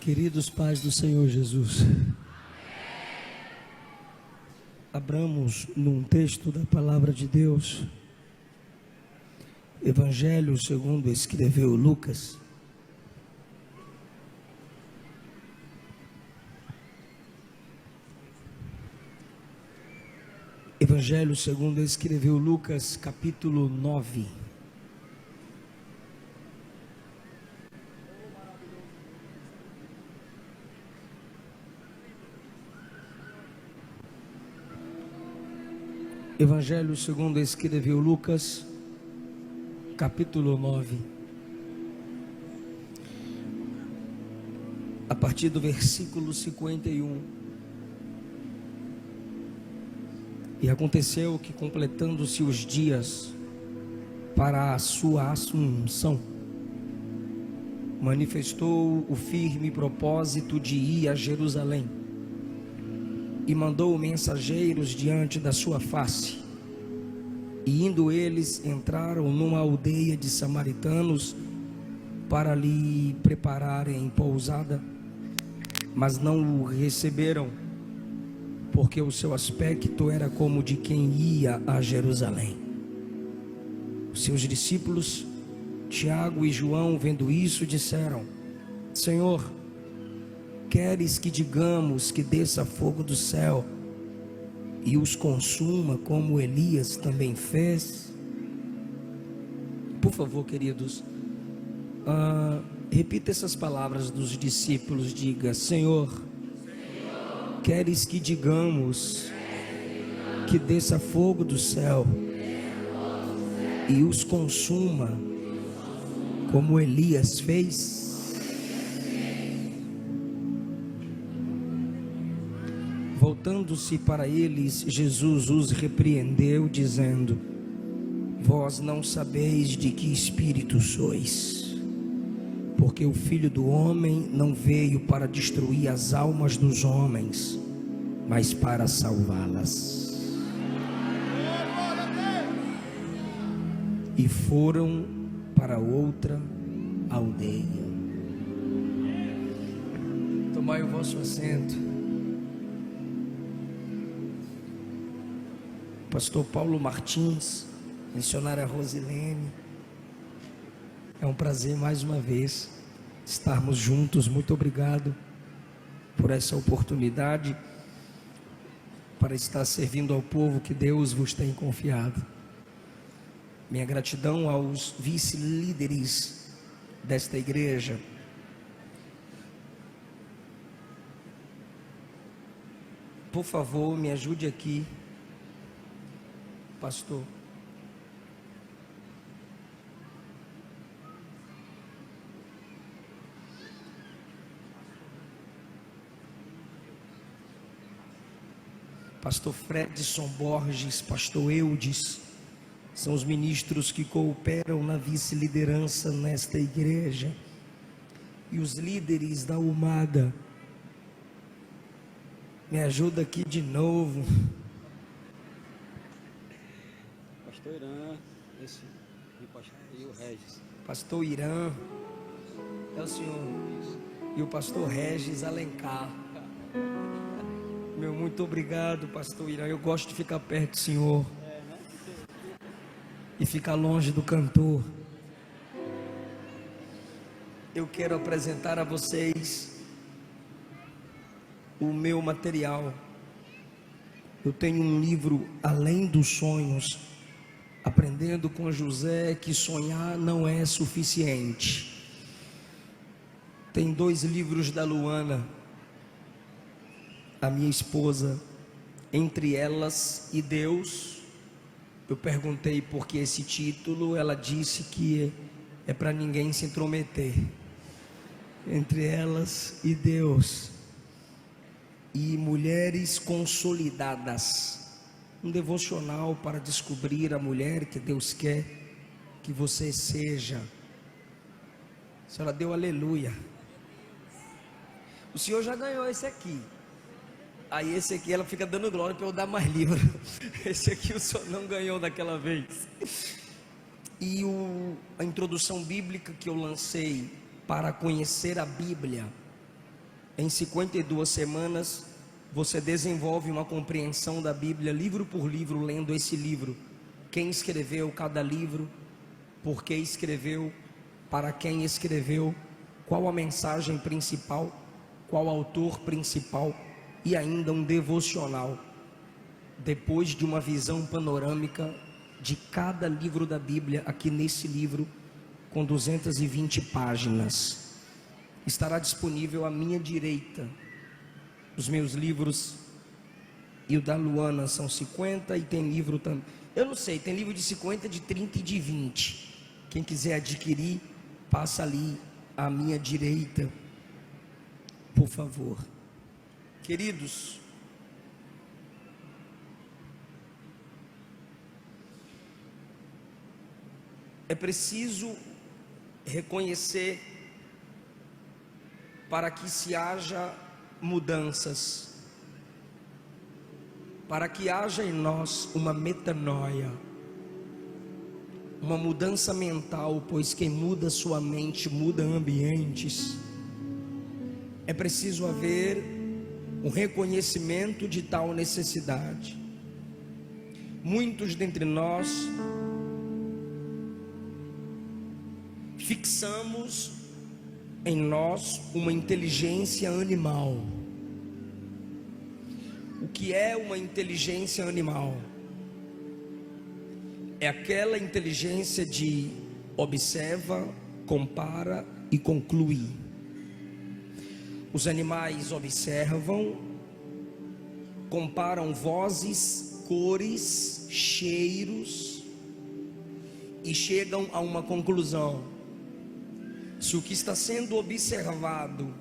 Queridos pais do Senhor Jesus, abramos num texto da palavra de Deus, Evangelho segundo escreveu Lucas, Evangelho segundo escreveu Lucas, capítulo 9. Evangelho segundo escreveu Lucas, capítulo 9, a partir do versículo 51. E aconteceu que, completando-se os dias para a sua assunção, manifestou o firme propósito de ir a Jerusalém, e mandou mensageiros diante da sua face. E indo eles, entraram numa aldeia de samaritanos para lhe prepararem pousada, mas não o receberam, porque o seu aspecto era como de quem ia a Jerusalém. Os seus discípulos, Tiago e João, vendo isso, disseram: Senhor, queres que digamos que desça fogo do céu e os consuma, como Elias também fez? Por favor, queridos, repita essas palavras dos discípulos. Diga: Senhor, queres que digamos que desça fogo do céu e os consuma, como Elias fez? Voltando-se para eles, Jesus os repreendeu, dizendo: Vós não sabeis de que espírito sois, porque o Filho do Homem não veio para destruir as almas dos homens, mas para salvá-las. E foram para outra aldeia. Tomai o vosso assento. Pastor Paulo Martins, missionária Rosilene, é um prazer mais uma vez estarmos juntos. Muito obrigado por essa oportunidade para estar servindo ao povo que Deus vos tem confiado. Minha gratidão aos vice-líderes desta igreja. Por favor, me ajude aqui, pastor. Pastor Fredson Borges, pastor Eudes, são os ministros que cooperam na vice-liderança nesta igreja. E os líderes da UMADA, me ajuda aqui de novo. Pastor Irã, e o Regis. Pastor Irã, é o senhor. E o pastor Regis Alencar. Meu muito obrigado, pastor Irã. Eu gosto de ficar perto do senhor e ficar longe do cantor. Eu quero apresentar a vocês o meu material. Eu tenho um livro, Além dos Sonhos, aprendendo com José que sonhar não é suficiente. Tem 2 livros da Luana, a minha esposa, Entre Elas e Deus. Eu perguntei por que esse título, ela disse que é para ninguém se intrometer. Entre Elas e Deus. E Mulheres Consolidadas, um devocional para descobrir a mulher que Deus quer que você seja. A senhora deu aleluia. O senhor já ganhou esse aqui. Aí esse aqui ela fica dando glória para eu dar mais livro. Esse aqui o senhor não ganhou daquela vez. E a introdução bíblica que eu lancei para conhecer a Bíblia, Em 52 semanas, você desenvolve uma compreensão da Bíblia, livro por livro, lendo esse livro. Quem escreveu cada livro, por que escreveu, para quem escreveu, qual a mensagem principal, qual autor principal, e ainda um devocional, depois de uma visão panorâmica de cada livro da Bíblia, aqui nesse livro, com 220 páginas. Estará disponível à minha direita. Os meus livros e o da Luana são 50, e tem livro também, eu não sei, tem livro de 50, de 30 e de 20. Quem quiser adquirir, passa ali à minha direita, por favor. Queridos, é preciso reconhecer, para que se haja mudanças, para que haja em nós uma metanoia, uma mudança mental, pois quem muda sua mente muda ambientes. É preciso haver um reconhecimento de tal necessidade. Muitos dentre nós fixamos em nós uma inteligência animal. O que é uma inteligência animal? É aquela inteligência de observa, compara e conclui. Os animais observam, comparam vozes, cores, cheiros e chegam a uma conclusão. Se o que está sendo observado,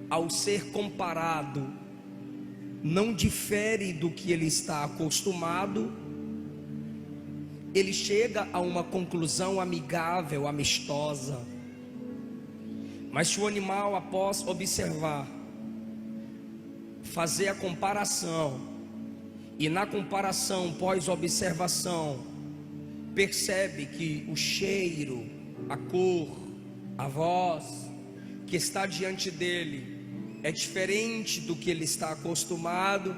ao ser comparado, não difere do que ele está acostumado, ele chega a uma conclusão amigável, amistosa. Mas se o animal, após observar, fazer a comparação, e na comparação, pós-observação, percebe que o cheiro, a cor, a voz que está diante dele é diferente do que ele está acostumado,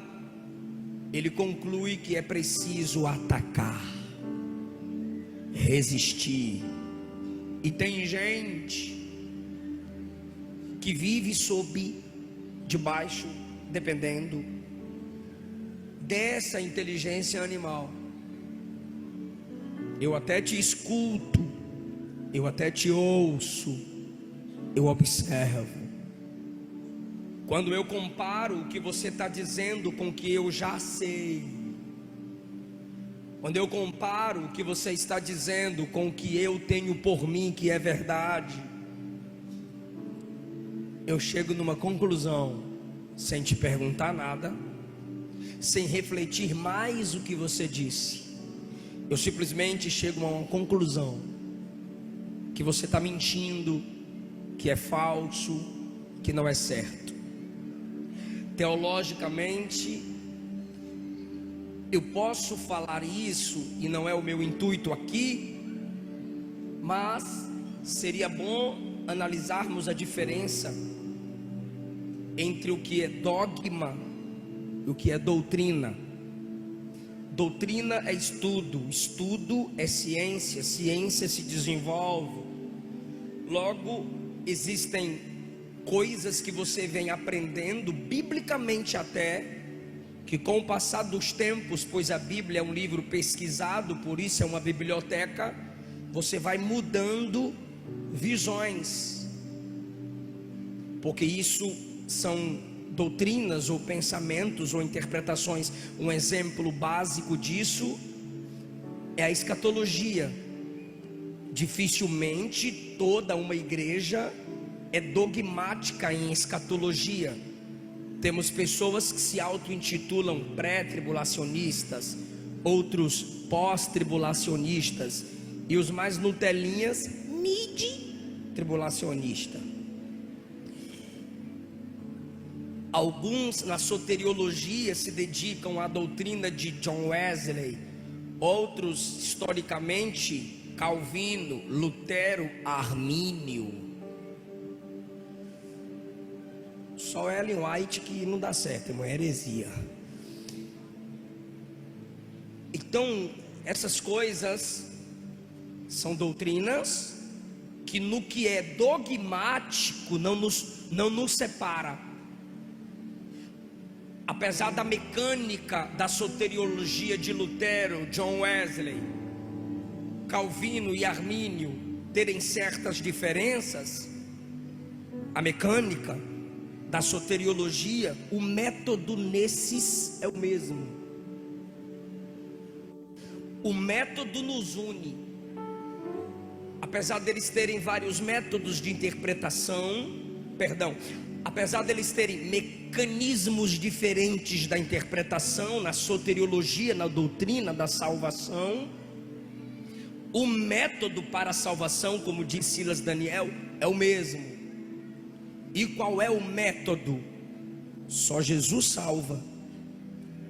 ele conclui que é preciso atacar, resistir. E tem gente que vive debaixo, dependendo dessa inteligência animal. Eu até te escuto, eu até te ouço, eu observo. Quando eu comparo o que você está dizendo com o que eu já sei, quando eu comparo o que você está dizendo com o que eu tenho por mim, que é verdade, eu chego numa conclusão, sem te perguntar nada, sem refletir mais o que você disse. Eu simplesmente chego a uma conclusão, que você está mentindo, que é falso, que não é certo. Teologicamente, eu posso falar isso, e não é o meu intuito aqui, mas seria bom analisarmos a diferença entre o que é dogma e o que é doutrina. Doutrina é estudo, estudo é ciência, ciência se desenvolve. Logo, existem coisas que você vem aprendendo, biblicamente até, que com o passar dos tempos, pois a Bíblia é um livro pesquisado, por isso é uma biblioteca, você vai mudando visões, porque isso são doutrinas ou pensamentos ou interpretações. Um exemplo básico disso é a escatologia. Dificilmente toda uma igreja é dogmática em escatologia. Temos pessoas que se auto-intitulam pré-tribulacionistas, outros pós-tribulacionistas, e os mais nutelinhas, mid-tribulacionista. Alguns na soteriologia se dedicam à doutrina de John Wesley, outros historicamente Calvino, Lutero, Armínio. Só Ellen White que não dá certo, irmão, é heresia. Então, essas coisas são doutrinas que no que é dogmático não nos separa. Apesar da mecânica da soteriologia de Lutero, John Wesley, Calvino e Armínio terem certas diferenças, a mecânica da soteriologia, o método nesses é o mesmo. O método nos une. Apesar deles terem vários métodos de interpretação, apesar deles terem mecanismos diferentes da interpretação na soteriologia, na doutrina da salvação, o método para a salvação, como diz Silas Daniel, é o mesmo. E qual é o método? Só Jesus salva.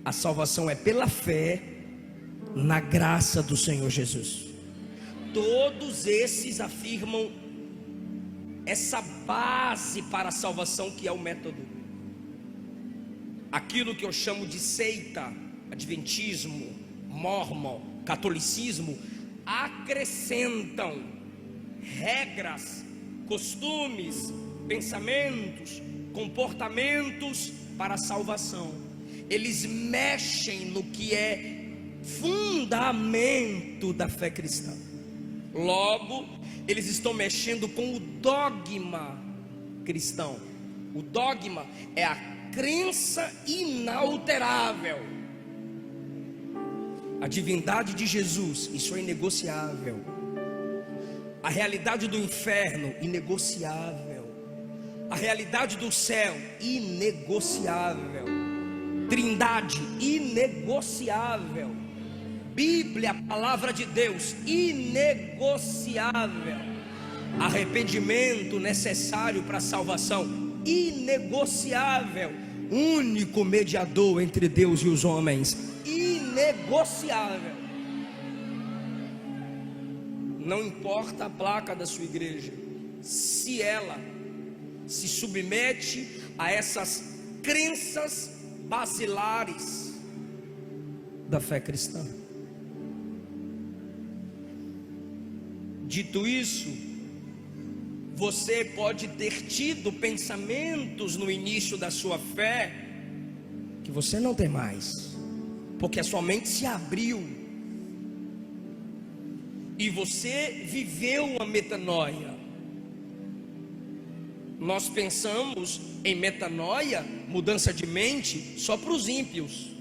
A salvação é pela fé na graça do Senhor Jesus. Todos esses afirmam essa base para a salvação, que é o método. Aquilo que eu chamo de seita, adventismo, mórmon, catolicismo, acrescentam regras, costumes, pensamentos, comportamentos para a salvação. Eles mexem no que é fundamento da fé cristã. Logo, eles estão mexendo com o dogma cristão. O dogma é a crença inalterável. A divindade de Jesus, isso é inegociável. A realidade do inferno, inegociável. A realidade do céu, inegociável. Trindade, inegociável. Bíblia, palavra de Deus, inegociável. Arrependimento necessário para a salvação, inegociável. Único mediador entre Deus e os homens, inegociável. Não importa a placa da sua igreja, se ela se submete a essas crenças basilares da fé cristã. Dito isso, você pode ter tido pensamentos no início da sua fé que você não tem mais, porque a sua mente se abriu e você viveu uma metanoia. Nós pensamos em metanoia, mudança de mente, só para os ímpios.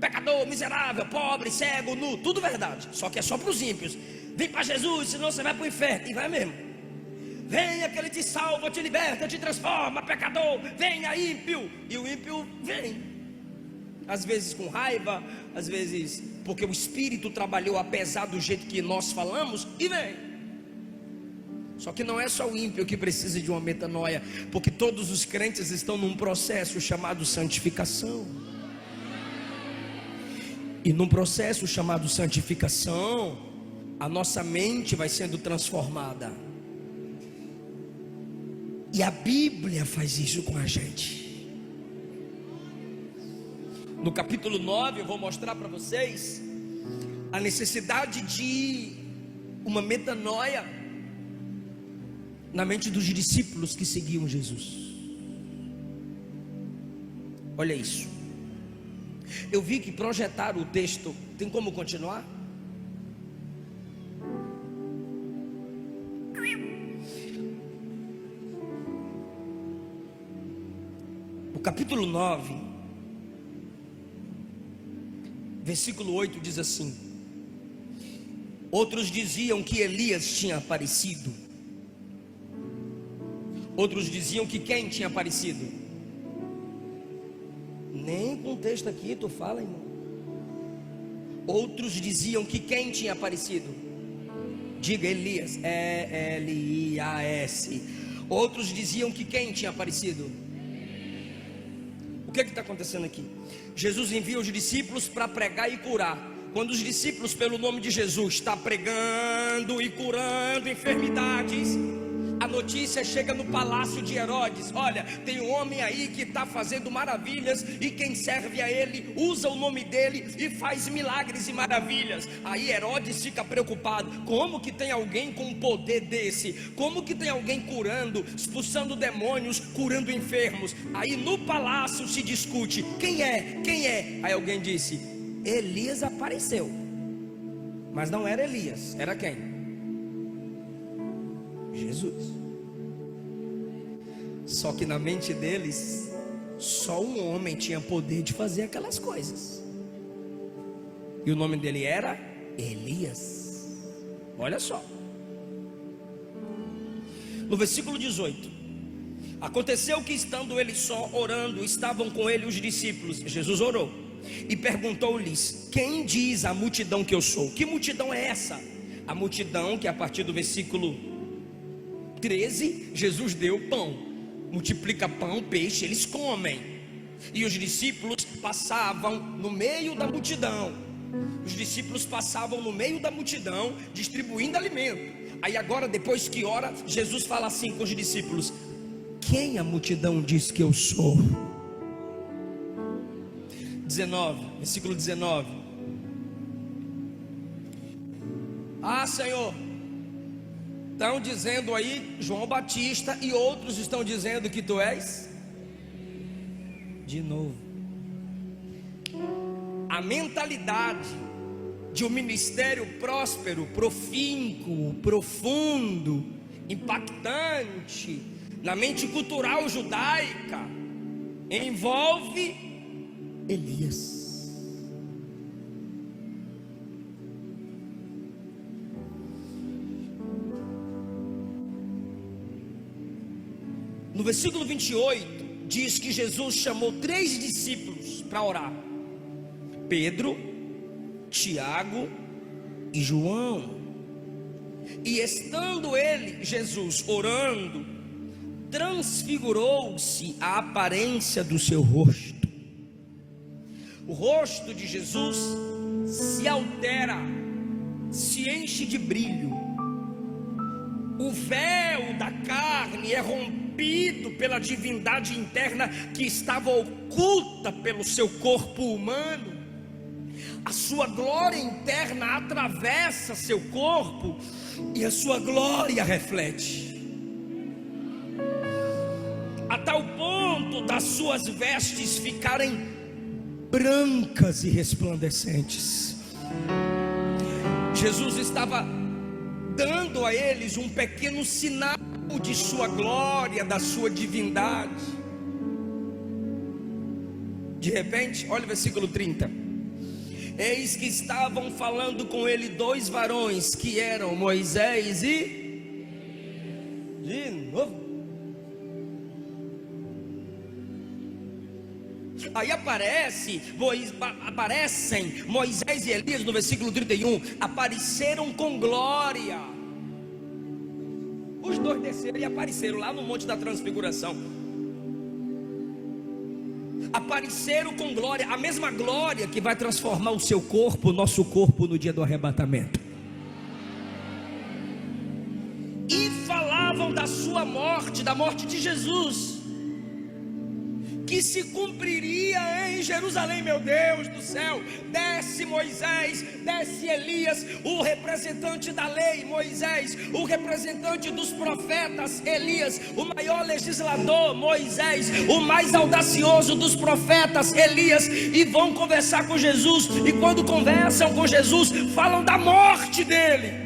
Pecador, miserável, pobre, cego, nu, tudo verdade, só que é só para os ímpios. Vem para Jesus, senão você vai para o inferno. E vai mesmo. Venha que Ele te salva, te liberta, te transforma, pecador. Venha, ímpio. E o ímpio vem. Às vezes com raiva, às vezes porque o Espírito trabalhou apesar do jeito que nós falamos, e vem. Só que não é só o ímpio que precisa de uma metanoia, porque todos os crentes estão num processo chamado santificação. E num processo chamado santificação, a nossa mente vai sendo transformada. E a Bíblia faz isso com a gente. No capítulo 9 eu vou mostrar para vocês a necessidade de uma metanoia na mente dos discípulos que seguiam Jesus. Olha isso. Eu vi que projetaram o texto. Tem como continuar? O capítulo 9, versículo 8 diz assim: outros diziam que Elias tinha aparecido. Outros diziam que quem tinha aparecido? Nem com o texto aqui tu fala, irmão. Outros diziam que quem tinha aparecido? Diga Elias, E-L-I-A-S. Outros diziam que quem tinha aparecido? O que está acontecendo aqui? Jesus envia os discípulos para pregar e curar. Quando os discípulos, pelo nome de Jesus, estão pregando e curando enfermidades, a notícia chega no palácio de Herodes: olha, tem um homem aí que está fazendo maravilhas, e quem serve a ele usa o nome dele e faz milagres e maravilhas. Aí Herodes fica preocupado: como que tem alguém com poder desse? Como que tem alguém curando, expulsando demônios, curando enfermos? Aí no palácio se discute: quem é? Quem é? Aí alguém disse: Elias apareceu. Mas não era Elias, era quem? Jesus. Só que na mente deles, só um homem tinha poder de fazer aquelas coisas, e o nome dele era Elias. Olha só, no versículo 18: aconteceu que, estando ele só orando, estavam com ele os discípulos. Jesus orou e perguntou-lhes: quem diz a multidão que eu sou? Que multidão é essa? A multidão que, a partir do versículo 13, Jesus deu pão, multiplica pão, peixe, eles comem, e os discípulos passavam no meio da multidão. Os discípulos passavam no meio da multidão, distribuindo alimento. Aí agora, depois que ora, Jesus fala assim com os discípulos: quem a multidão diz que eu sou? 19, versículo 19: ah, Senhor, estão dizendo aí João Batista, e outros estão dizendo que tu és. De novo, a mentalidade de um ministério próspero, profícuo, profundo, impactante, na mente cultural judaica, envolve Elias. No versículo 28 diz que Jesus chamou 3 discípulos para orar: Pedro, Tiago e João. E estando ele, Jesus, orando, transfigurou-se a aparência do seu rosto. O rosto de Jesus se altera, se enche de brilho. O véu da carne é rompido pela divindade interna que estava oculta pelo seu corpo humano. A sua glória interna atravessa seu corpo e a sua glória reflete, a tal ponto das suas vestes ficarem brancas e resplandecentes. Jesus estava dando a eles um pequeno sinal de sua glória, da sua divindade. De repente, olha o versículo 30: eis que estavam falando com ele 2 varões, que eram Moisés e... De novo. Aí aparecem Moisés e Elias no versículo 31, apareceram com glória. Os 2 desceram e apareceram lá no Monte da Transfiguração. Apareceram com glória, a mesma glória que vai transformar o seu corpo, o nosso corpo, no dia do arrebatamento. E falavam da sua morte, da morte de Jesus, que se cumpriria em Jerusalém. Meu Deus do céu, desce Moisés, desce Elias, o representante da lei, Moisés, o representante dos profetas, Elias, o maior legislador, Moisés, o mais audacioso dos profetas, Elias, e vão conversar com Jesus. E quando conversam com Jesus, falam da morte dele.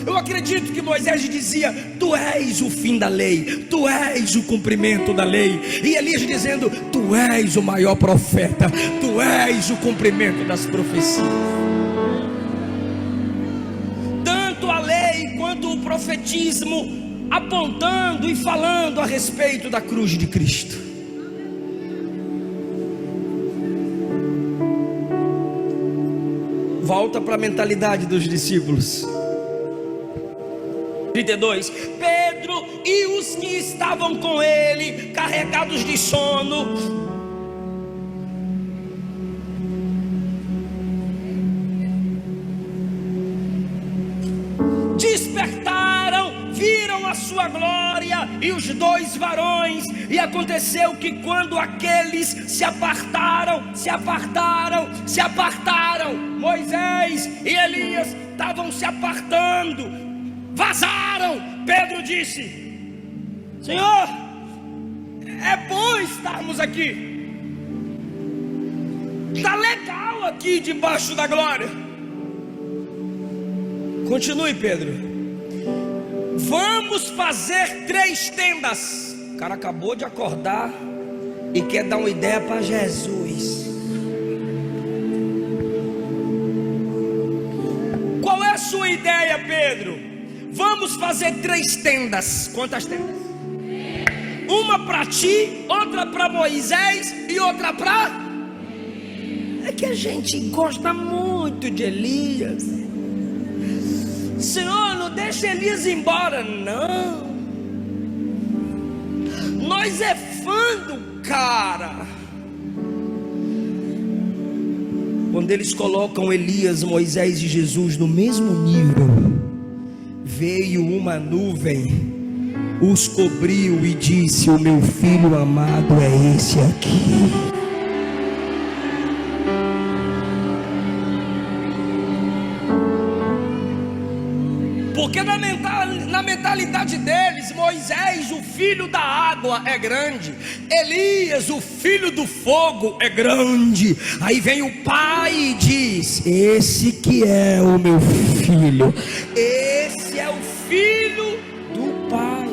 Eu acredito que Moisés dizia: tu és o fim da lei, tu és o cumprimento da lei. E Elias dizendo: tu és o maior profeta, tu és o cumprimento das profecias. Tanto a lei quanto o profetismo apontando e falando a respeito da cruz de Cristo. Volta para a mentalidade dos discípulos. 32: Pedro e os que estavam com ele, carregados de sono, despertaram, viram a a sua glória e os 2 varões. E aconteceu que quando aqueles se apartaram, Moisés e Elias estavam se apartando, vazaram. Pedro disse: Senhor, é bom estarmos aqui, está legal aqui debaixo da glória. Continue, Pedro. Vamos fazer 3 tendas. O cara acabou de acordar e quer dar uma ideia para Jesus. Qual é a sua ideia, Pedro? Vamos fazer 3 tendas. Quantas tendas? Uma para ti, outra para Moisés e outra para... É que a gente gosta muito de Elias. Senhor, não deixa Elias embora, não. Nós é fã do cara. Quando eles colocam Elias, Moisés e Jesus no mesmo nível, veio uma nuvem, os cobriu e disse: o meu filho amado é esse aqui. Porque na mentalidade deles, Moisés, o filho da água, é grande. Elias, o filho do fogo, é grande. Aí vem o pai e diz: esse que é o meu filho, esse é o filho do pai.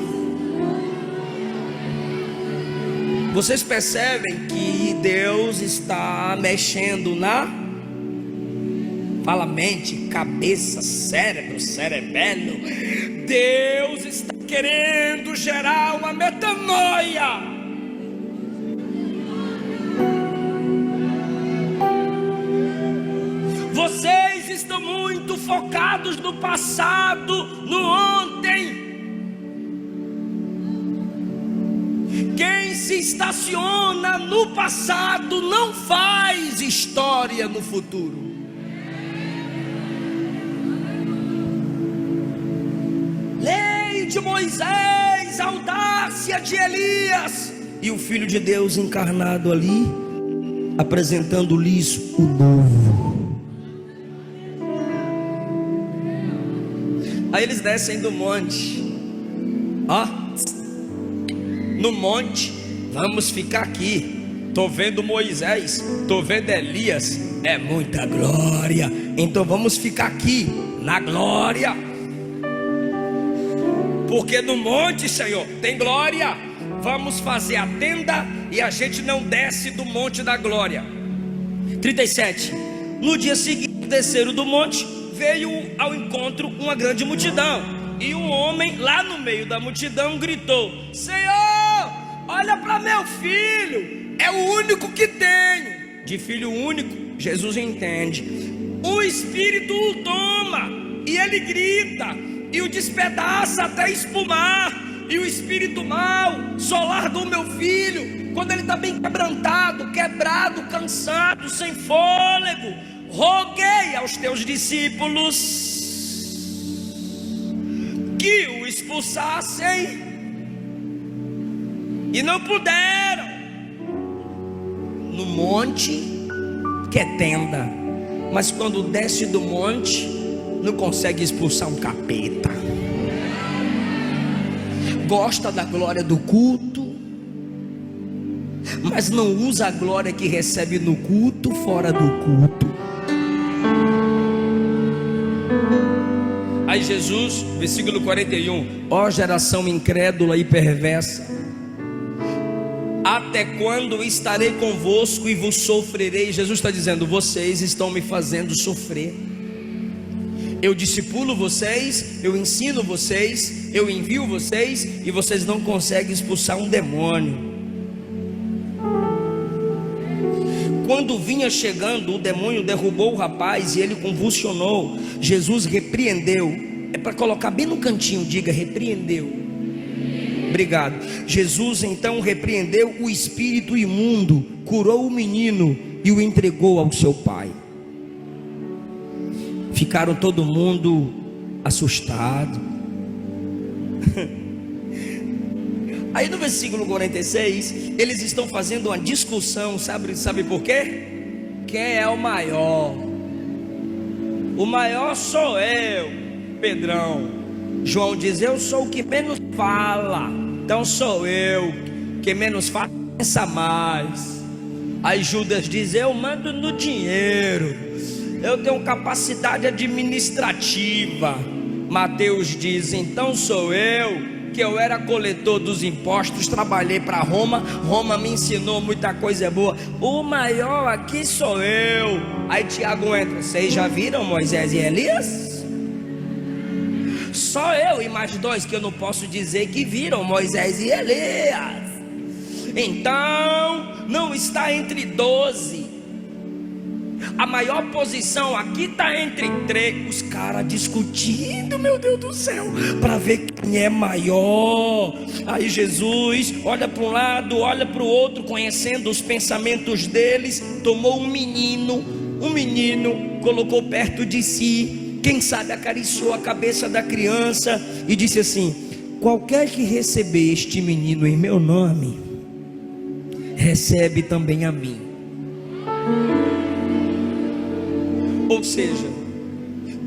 Vocês percebem que Deus está mexendo na... Fala mente, cabeça, cérebro, cerebelo. Deus está querendo gerar uma metanoia. Vocês estão muito focados no passado, no ontem. Quem se estaciona no passado não faz história no futuro. Lei de Moisés, audácia de Elias, e o Filho de Deus encarnado ali, apresentando-lhes o novo. Aí eles descem do monte. No monte, vamos ficar aqui. Tô vendo Moisés, tô vendo Elias, é muita glória, então vamos ficar aqui na glória. Porque no monte, Senhor, tem glória. Vamos fazer a tenda e a gente não desce do monte da glória. 37. No dia seguinte, desceram do monte, veio ao encontro uma grande multidão. E um homem lá no meio da multidão gritou: Senhor, olha para meu filho, é o único que tenho. De filho único, Jesus entende. O Espírito o toma e ele grita e o despedaça até espumar. E o espírito mau só larga o meu filho quando ele está bem quebrantado, quebrado, cansado, sem fôlego. Roguei aos teus discípulos que o expulsassem e não puderam. No monte, que é tenda, mas quando desce do monte, não consegue expulsar um capeta. Gosta da glória do culto, mas não usa a glória que recebe no culto fora do culto. Aí Jesus, versículo 41: ó geração incrédula e perversa, até quando estarei convosco e vos sofrerei? Jesus está dizendo: vocês estão me fazendo sofrer. Eu discipulo vocês, eu ensino vocês, eu envio vocês, e vocês não conseguem expulsar um demônio. Quando vinha chegando, o demônio derrubou o rapaz e ele convulsionou. Jesus repreendeu. É para colocar bem no cantinho, diga: repreendeu. Obrigado. Jesus então repreendeu o espírito imundo, curou o menino e o entregou ao seu pai. Ficaram todo mundo assustado. Aí no versículo 46, eles estão fazendo uma discussão, sabe por quê? Quem é o maior? O maior sou eu, Pedrão. João diz: eu sou o que menos fala, então sou eu. Quem menos fala, pensa mais. Aí Judas diz: eu mando no dinheiro, eu tenho capacidade administrativa. Mateus diz: então sou eu, que eu era coletor dos impostos, trabalhei para Roma, Roma me ensinou muita coisa boa, o maior aqui sou eu. Aí Tiago entra: vocês já viram Moisés e Elias? Só eu e mais dois que eu não posso dizer que viram Moisés e Elias. Então não está entre 12, a maior posição aqui está entre 3. Os caras discutindo, meu Deus do céu, para ver quem é maior. Aí Jesus olha para um lado, olha para o outro, conhecendo os pensamentos deles, tomou um menino, colocou perto de si, quem sabe acariciou a cabeça da criança e disse assim: qualquer que receber este menino em meu nome, recebe também a mim. Ou seja,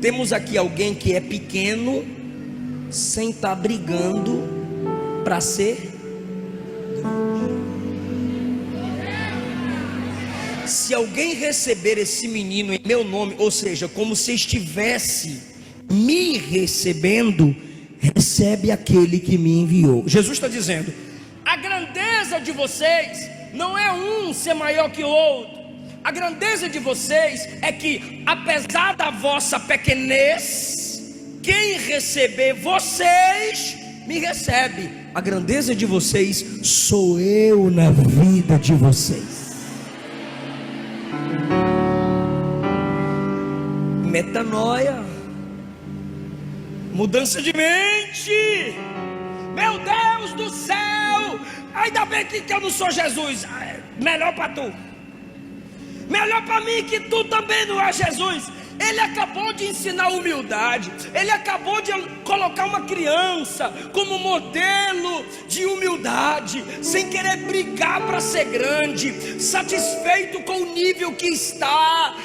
temos aqui alguém que é pequeno, sem estar brigando para ser grande. Se alguém receber esse menino em meu nome, ou seja, como se estivesse me recebendo, recebe aquele que me enviou. Jesus está dizendo: a grandeza de vocês não é um ser maior que o outro. A grandeza de vocês é que, apesar da vossa pequenez, quem receber vocês, me recebe. A grandeza de vocês sou eu na vida de vocês. Metanoia, mudança de mente. Meu Deus do céu, ainda bem que eu não sou Jesus. Melhor para tu, melhor para mim que tu também não é Jesus. Ele acabou de ensinar humildade, ele acabou de colocar uma criança como modelo de humildade, sem querer brigar para ser grande, satisfeito com o nível que está.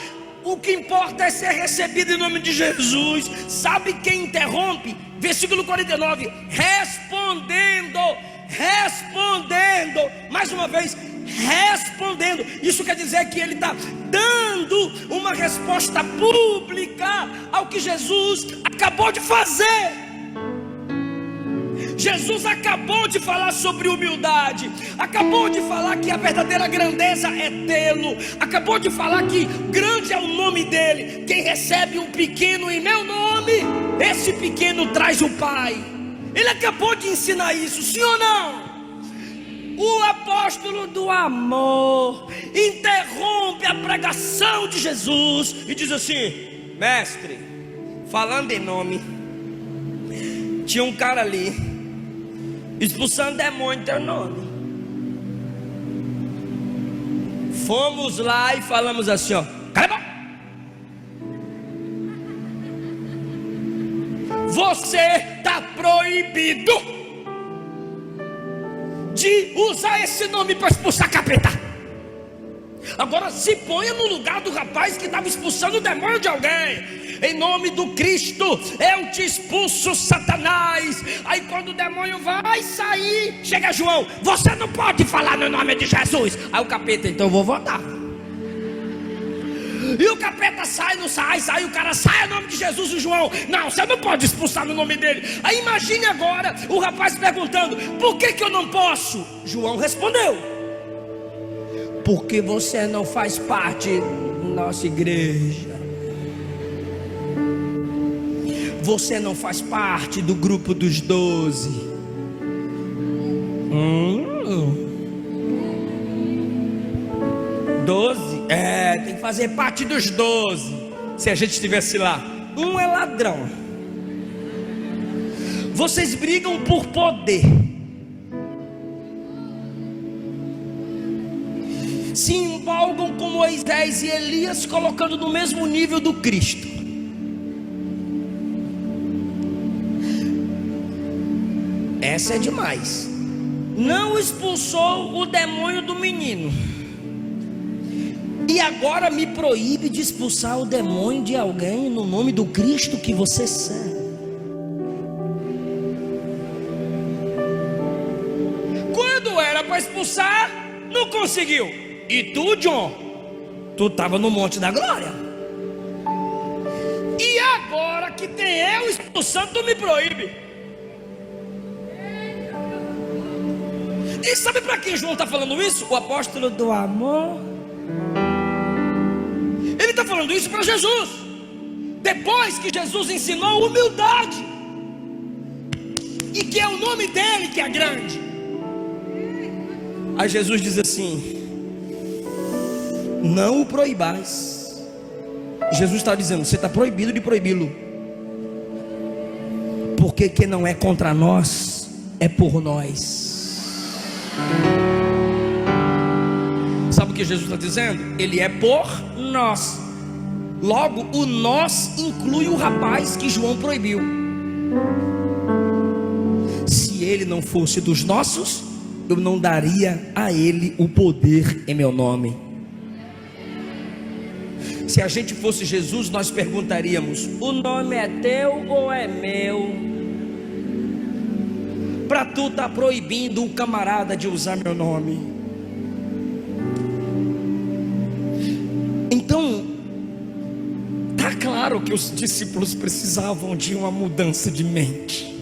O que importa é ser recebido em nome de Jesus. Sabe quem interrompe? Versículo 49, respondendo, mais uma vez, respondendo. Isso quer dizer que ele está dando uma resposta pública ao que Jesus acabou de fazer. Jesus acabou de falar sobre humildade, acabou de falar que a verdadeira grandeza é tê-lo, acabou de falar que grande é o nome dele. Quem recebe um pequeno em meu nome, esse pequeno traz o Pai. Ele acabou de ensinar isso, sim ou não? O apóstolo do amor interrompe a pregação de Jesus e diz assim: mestre, falando em nome, tinha um cara ali expulsando demônio em teu nome. Fomos lá e falamos assim, ó, cala a boca. Você está proibido de usar esse nome para expulsar capeta. Agora se ponha no lugar do rapaz que estava expulsando o demônio de alguém. Em nome do Cristo, eu te expulso, Satanás. Aí quando o demônio vai sair, chega João: você não pode falar no nome de Jesus. Aí o capeta: então eu vou votar. E o capeta sai, não sai, sai, o cara sai no nome de Jesus. O João: não, você não pode expulsar no nome dele. Aí imagine agora o rapaz perguntando: por que eu não posso? João respondeu: porque você não faz parte da nossa igreja. Você não faz parte do grupo dos 12. Tem que fazer parte dos 12. Se a gente estivesse lá, um é ladrão. Vocês brigam por poder, se empolgam com Moisés e Elias, colocando no mesmo nível do Cristo. Essa é demais. não expulsou o demônio do menino, e agora me proíbe de expulsar o demônio de alguém no nome do Cristo que você serve. Quando era para expulsar, não conseguiu. E tu, John, tu estava no Monte da Glória. E agora que tem eu expulsando, tu me proíbe. E sabe para quem João está falando isso? O apóstolo do amor. Ele está falando isso para Jesus. Depois que Jesus ensinou humildade, e que é o nome dele que é grande. Aí Jesus diz assim: não o proibais. Jesus está dizendo: você está proibido de proibi-lo, porque que não é contra nós, é por nós. Sabe o que Jesus está dizendo? Ele é por nós. Logo, o nós inclui o rapaz que João proibiu. Se ele não fosse dos nossos, eu não daria a ele o poder em meu nome. Se a gente fosse Jesus, nós perguntaríamos: o nome é teu ou é meu? Para tu estar proibindo um camarada de usar meu nome. Então, tá claro que os discípulos precisavam de uma mudança de mente.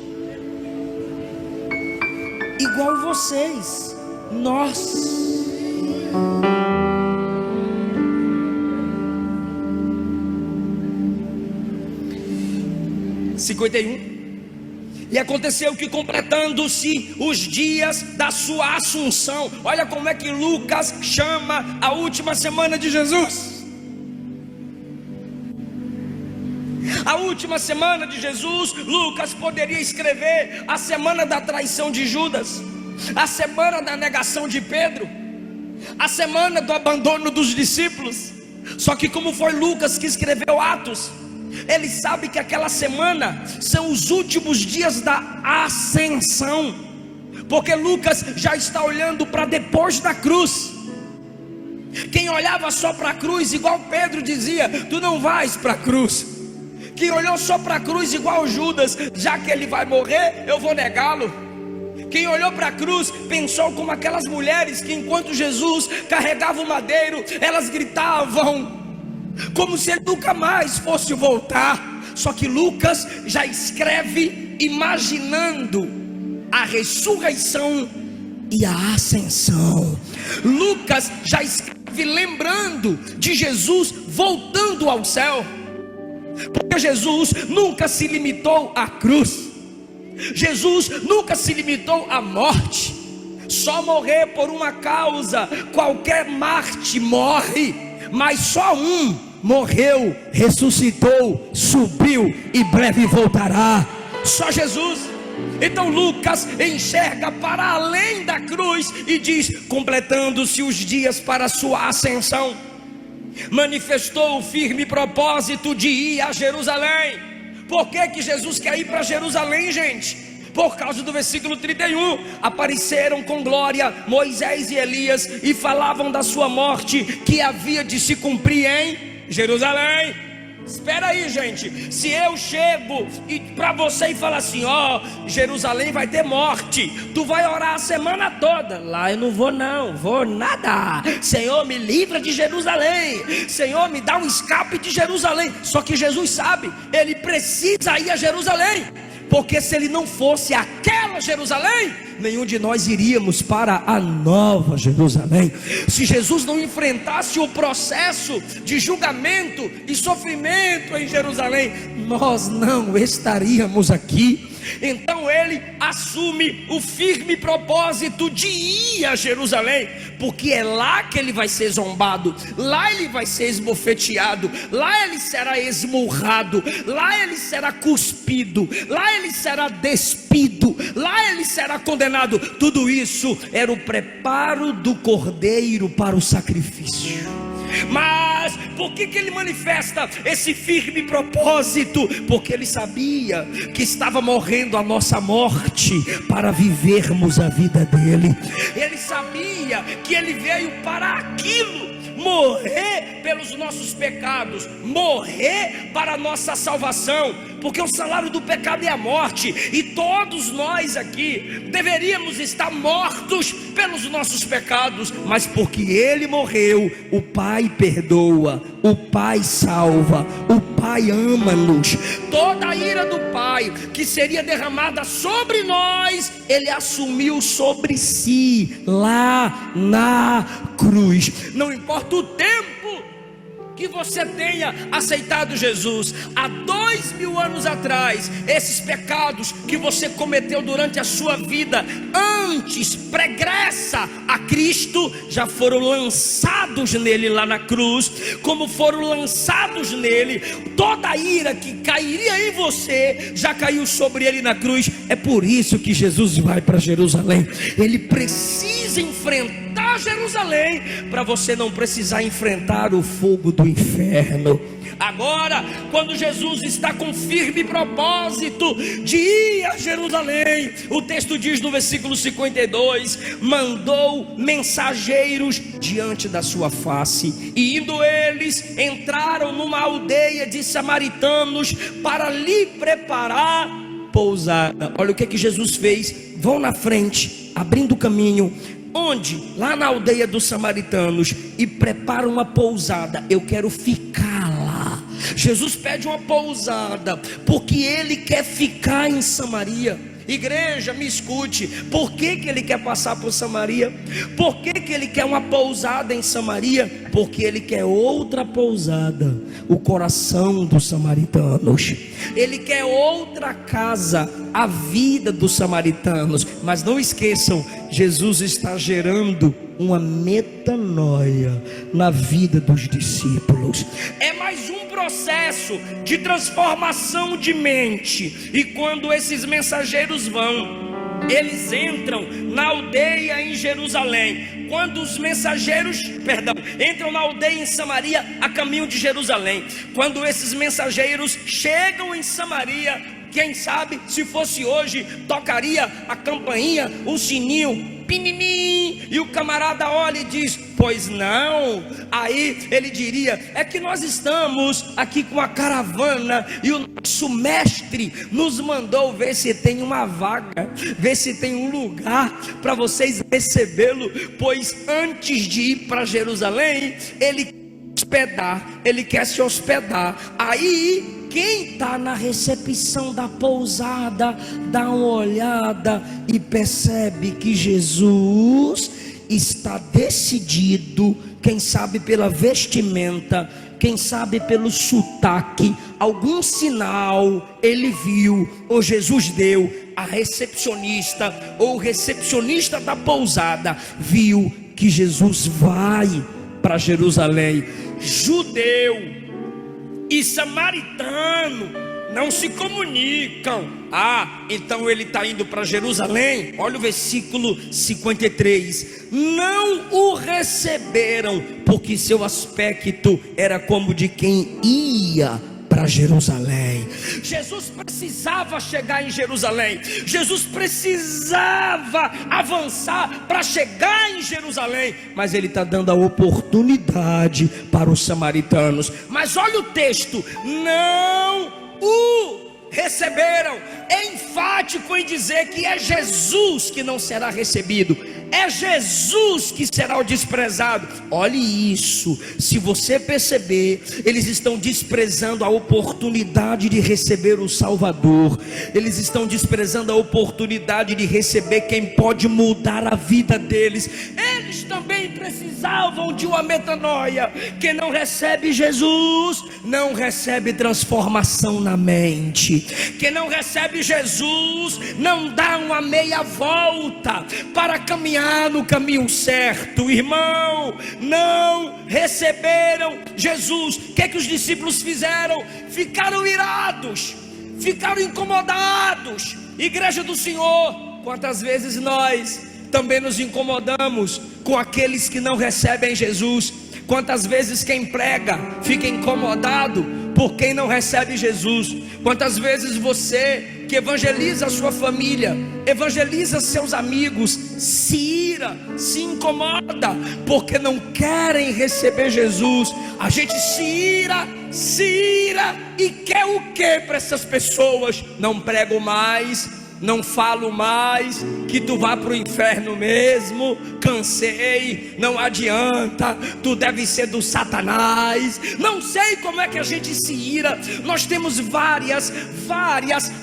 Igual vocês, nós. E aconteceu que, completando-se os dias da sua assunção, olha como é que Lucas chama a última semana de Jesus. A última semana de Jesus, Lucas poderia escrever a semana da traição de Judas, a semana da negação de Pedro, a semana do abandono dos discípulos. Só que como foi Lucas que escreveu Atos, ele sabe que aquela semana são os últimos dias da ascensão, porque Lucas já está olhando para depois da cruz. Quem olhava só para a cruz, igual Pedro dizia: tu não vais para a cruz. Quem olhou só para a cruz, igual Judas: já que ele vai morrer, eu vou negá-lo. Quem olhou para a cruz pensou como aquelas mulheres que, enquanto Jesus carregava o madeiro, elas gritavam como se ele nunca mais fosse voltar. Só que Lucas já escreve imaginando a ressurreição e a ascensão. Lucas já escreve lembrando de Jesus voltando ao céu, porque Jesus nunca se limitou à cruz. Jesus nunca se limitou à morte. Só morrer por uma causa, qualquer Marte morre, mas só um morreu, ressuscitou, subiu e breve voltará. Só Jesus. Então Lucas enxerga para além da cruz e diz: completando-se os dias para a sua ascensão, manifestou o firme propósito de ir a Jerusalém. Por que Jesus quer ir para Jerusalém, gente? Por causa do versículo 31, apareceram com glória Moisés e Elias e falavam da sua morte, que havia de se cumprir em Jerusalém. Espera aí, gente. Se eu chego para você e falar assim: ó, Jerusalém vai ter morte, tu vai orar a semana toda. Lá eu não vou, não vou nada. Senhor, me livra de Jerusalém. Senhor, me dá um escape de Jerusalém. Só que Jesus sabe, ele precisa ir a Jerusalém, porque se ele não fosse aquela Jerusalém, nenhum de nós iríamos para a nova Jerusalém. Se Jesus não enfrentasse o processo de julgamento e sofrimento em Jerusalém, nós não estaríamos aqui. Então ele assume o firme propósito de ir a Jerusalém, porque é lá que ele vai ser zombado, lá ele vai ser esbofeteado, lá ele será esmurrado, lá ele será cuspido, lá ele será despido, lá ele será condenado. Tudo isso era o preparo do cordeiro para o sacrifício. Mas por que ele manifesta esse firme propósito? Porque ele sabia que estava morrendo a nossa morte para vivermos a vida dele. Ele sabia que ele veio para aquilo: morrer pelos nossos pecados, morrer para a nossa salvação, porque o salário do pecado é a morte, e todos nós aqui deveríamos estar mortos pelos nossos pecados, mas porque ele morreu, o Pai perdoa, o Pai salva, o Pai ama-nos. Toda a ira do Pai que seria derramada sobre nós, ele assumiu sobre si lá na cruz. Não importa o tempo que você tenha aceitado Jesus, há 2000 anos atrás, esses pecados que você cometeu durante a sua vida, antes, pregressa a Cristo, já foram lançados nele lá na cruz. Como foram lançados nele, toda a ira que cairia em você, já caiu sobre ele na cruz. É por isso que Jesus vai para Jerusalém. Ele precisa enfrentar Jerusalém, para você não precisar enfrentar o fogo do inferno. Agora, quando Jesus está com firme propósito de ir a Jerusalém, o texto diz no versículo 52: mandou mensageiros diante da sua face, e indo eles, entraram numa aldeia de samaritanos para lhe preparar pousada. Olha o que Jesus fez: vão na frente, abrindo o caminho. Onde? Lá na aldeia dos samaritanos, e prepara uma pousada. Eu quero ficar lá. Jesus pede uma pousada porque ele quer ficar em Samaria. Igreja, me escute. Por que ele quer passar por Samaria? Por que ele quer uma pousada em Samaria? Porque ele quer outra pousada, o coração dos samaritanos. Ele quer outra casa, a vida dos samaritanos. Mas não esqueçam, Jesus está gerando uma metanoia na vida dos discípulos. É mais um processo de transformação de mente. E quando esses mensageiros vão, eles entram na aldeia em Jerusalém. Quando os mensageiros, entram na aldeia em Samaria, a caminho de Jerusalém. Quando esses mensageiros chegam em Samaria, quem sabe, se fosse hoje, tocaria a campainha, o sininho, pininim, e o camarada olha e diz: pois não. Aí ele diria: é que nós estamos aqui com a caravana e o nosso mestre nos mandou ver se tem uma vaga, ver se tem um lugar para vocês recebê-lo, pois antes de ir para Jerusalém, ele quer se hospedar. Aí quem está na recepção da pousada dá uma olhada e percebe que Jesus está decidido, quem sabe pela vestimenta, quem sabe pelo sotaque, algum sinal ele viu, ou Jesus deu. A recepcionista ou o recepcionista da pousada viu que Jesus vai para Jerusalém. Judeu e samaritano não se comunicam. Então ele está indo para Jerusalém. Olha o versículo 53. Não o receberam, porque seu aspecto era como de quem ia para Jerusalém. Jesus precisava chegar em Jerusalém. Jesus precisava avançar para chegar em Jerusalém. Mas ele está dando a oportunidade para os samaritanos. Mas olha o texto: não o receberam. É enfático em dizer que é Jesus que não será recebido, é Jesus que será o desprezado. Olhe isso, se você perceber, eles estão desprezando a oportunidade de receber o Salvador. Eles estão desprezando a oportunidade de receber quem pode mudar a vida deles. Eles também precisavam de uma metanoia. Quem não recebe Jesus não recebe transformação na mente. Quem não recebe Jesus não dá uma meia volta para caminhar no caminho certo. Irmão, não receberam Jesus. O que é que os discípulos fizeram? Ficaram irados, ficaram incomodados. Igreja do Senhor, quantas vezes nós também nos incomodamos com aqueles que não recebem Jesus? Quantas vezes quem prega fica incomodado por quem não recebe Jesus? Quantas vezes você que evangeliza a sua família, evangeliza seus amigos, se ira, se incomoda porque não querem receber Jesus? A gente se ira e quer o que para essas pessoas? Não prego mais, não falo mais, que tu vá para o inferno mesmo, cansei, não adianta, tu deve ser do Satanás. Não sei como é que a gente se ira. Nós temos várias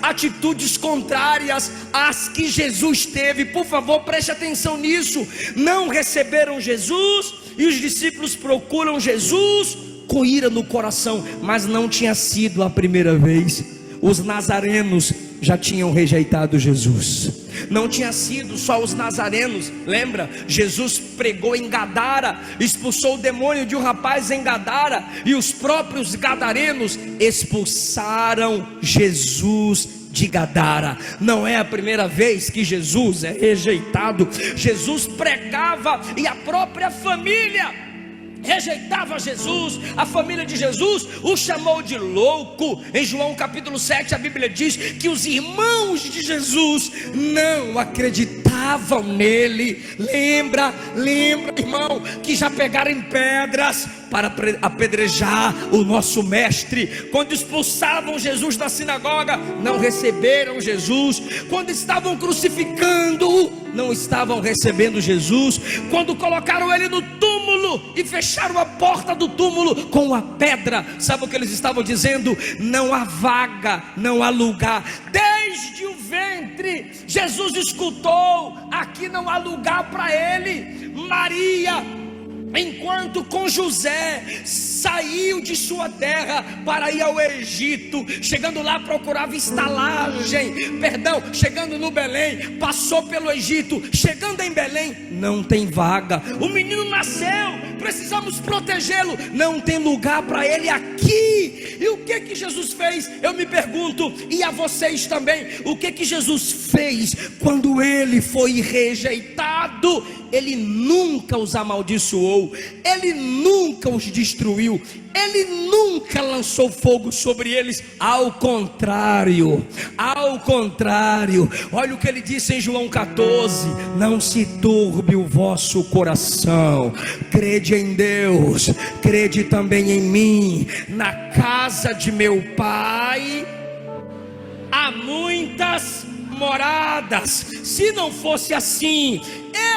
atitudes contrárias às que Jesus teve. Por favor, preste atenção nisso. Não receberam Jesus e os discípulos procuram Jesus com ira no coração, mas não tinha sido a primeira vez. Os nazarenos já tinham rejeitado Jesus. Não tinha sido só os nazarenos. Lembra? Jesus pregou em Gadara, expulsou o demônio de um rapaz em Gadara, e os próprios gadarenos expulsaram Jesus de Gadara. Não é a primeira vez que Jesus é rejeitado. Jesus pregava e a própria família rejeitava Jesus. A família de Jesus o chamou de louco. Em João capítulo 7 a Bíblia diz que os irmãos de Jesus não acreditavam nele. Lembra irmão, que já pegaram em pedras para apedrejar o nosso mestre. Quando expulsavam Jesus da sinagoga, não receberam Jesus. Quando estavam crucificando-o, não estavam recebendo Jesus. Quando colocaram ele no túmulo e fecharam a porta do túmulo com a pedra, sabe o que eles estavam dizendo? Não há vaga, não há lugar. Desde o ventre Jesus escutou: aqui não há lugar para ele. Maria, enquanto com José saiu de sua terra para ir ao Egito, chegando lá procurava chegando no Belém, passou pelo Egito, chegando em Belém, não tem vaga. O menino nasceu, precisamos protegê-lo, não tem lugar para ele aqui. E o que Jesus fez? Eu me pergunto, e a vocês também, o que Jesus fez quando ele foi rejeitado? Ele nunca os amaldiçoou, ele nunca os destruiu, ele nunca lançou fogo sobre eles. Ao contrário, olha o que ele disse em João 14: não se turbe o vosso coração, crede em Deus, crede também em mim. Na casa de meu pai há muitas moradas. Se não fosse assim,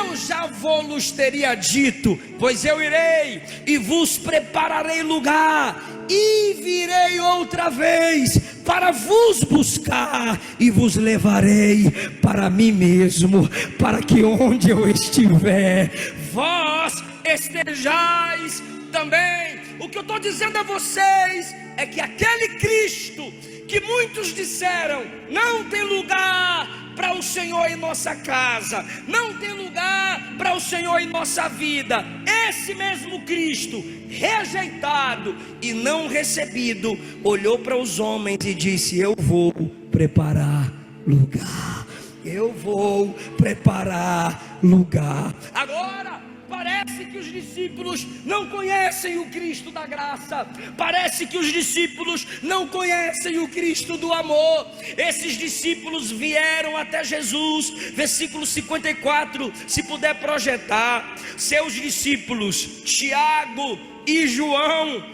eu já vos teria dito, pois eu irei e vos prepararei lugar, e virei outra vez para vos buscar, e vos levarei para mim mesmo, para que onde eu estiver, vós estejais também. O que eu estou dizendo a vocês é que aquele Cristo que muitos disseram não tem lugar para o Senhor em nossa casa, não tem lugar para o Senhor em nossa vida, esse mesmo Cristo, rejeitado e não recebido, olhou para os homens e disse: eu vou preparar lugar, eu vou preparar lugar. Agora parece que os discípulos não conhecem o Cristo da graça, parece que os discípulos não conhecem o Cristo do amor. Esses discípulos vieram até Jesus, versículo 54, se puder projetar, seus discípulos Tiago e João,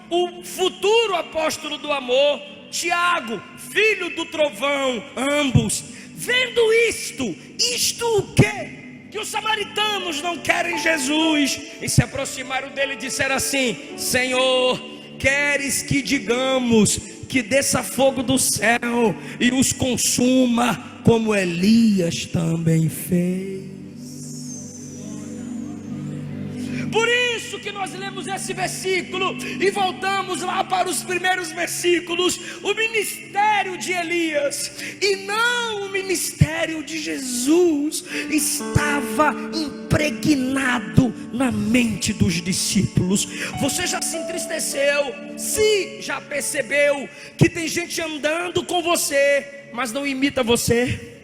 o futuro apóstolo do amor, Tiago, filho do trovão, ambos, vendo isto o quê? Que os samaritanos não querem Jesus, e se aproximaram dele e disseram assim: Senhor, queres que digamos que desça fogo do céu e os consuma, como Elias também fez? Por isso que nós lemos esse versículo e voltamos lá para os primeiros versículos. O ministério de Elias e não o ministério de Jesus estava impregnado na mente dos discípulos. Você já se entristeceu? Se já percebeu que tem gente andando com você, mas não imita você?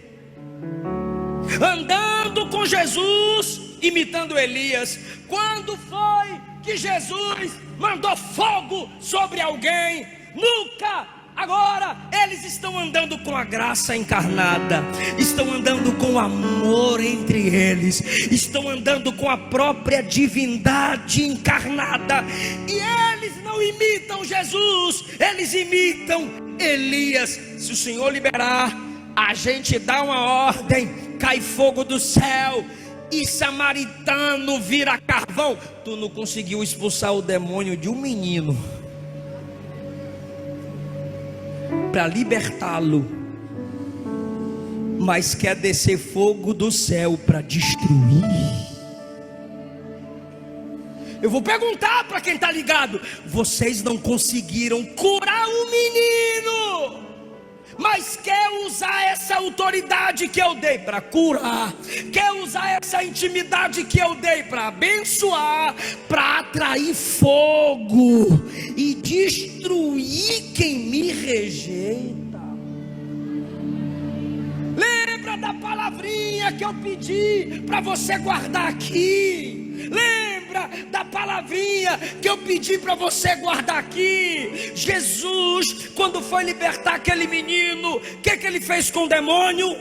Andando com Jesus, imitando Elias. Quando foi que Jesus mandou fogo sobre alguém? Nunca. Agora eles estão andando com a graça encarnada, estão andando com o amor entre eles, estão andando com a própria divindade encarnada, e eles não imitam Jesus, eles imitam Elias. Se o Senhor liberar, a gente dá uma ordem, cai fogo do céu e samaritano vira carvão. Tu não conseguiu expulsar o demônio de um menino para libertá-lo, mas quer descer fogo do céu para destruir. Eu vou perguntar para quem está ligado: vocês não conseguiram curar o menino, mas quer usar essa autoridade que eu dei para curar, quer usar essa intimidade que eu dei para abençoar, para atrair fogo e destruir quem me rejeita. Lembra da palavrinha que eu pedi para você guardar aqui? Lembra da palavrinha que eu pedi para você guardar aqui? Jesus, quando foi libertar aquele menino, o que ele fez com o demônio?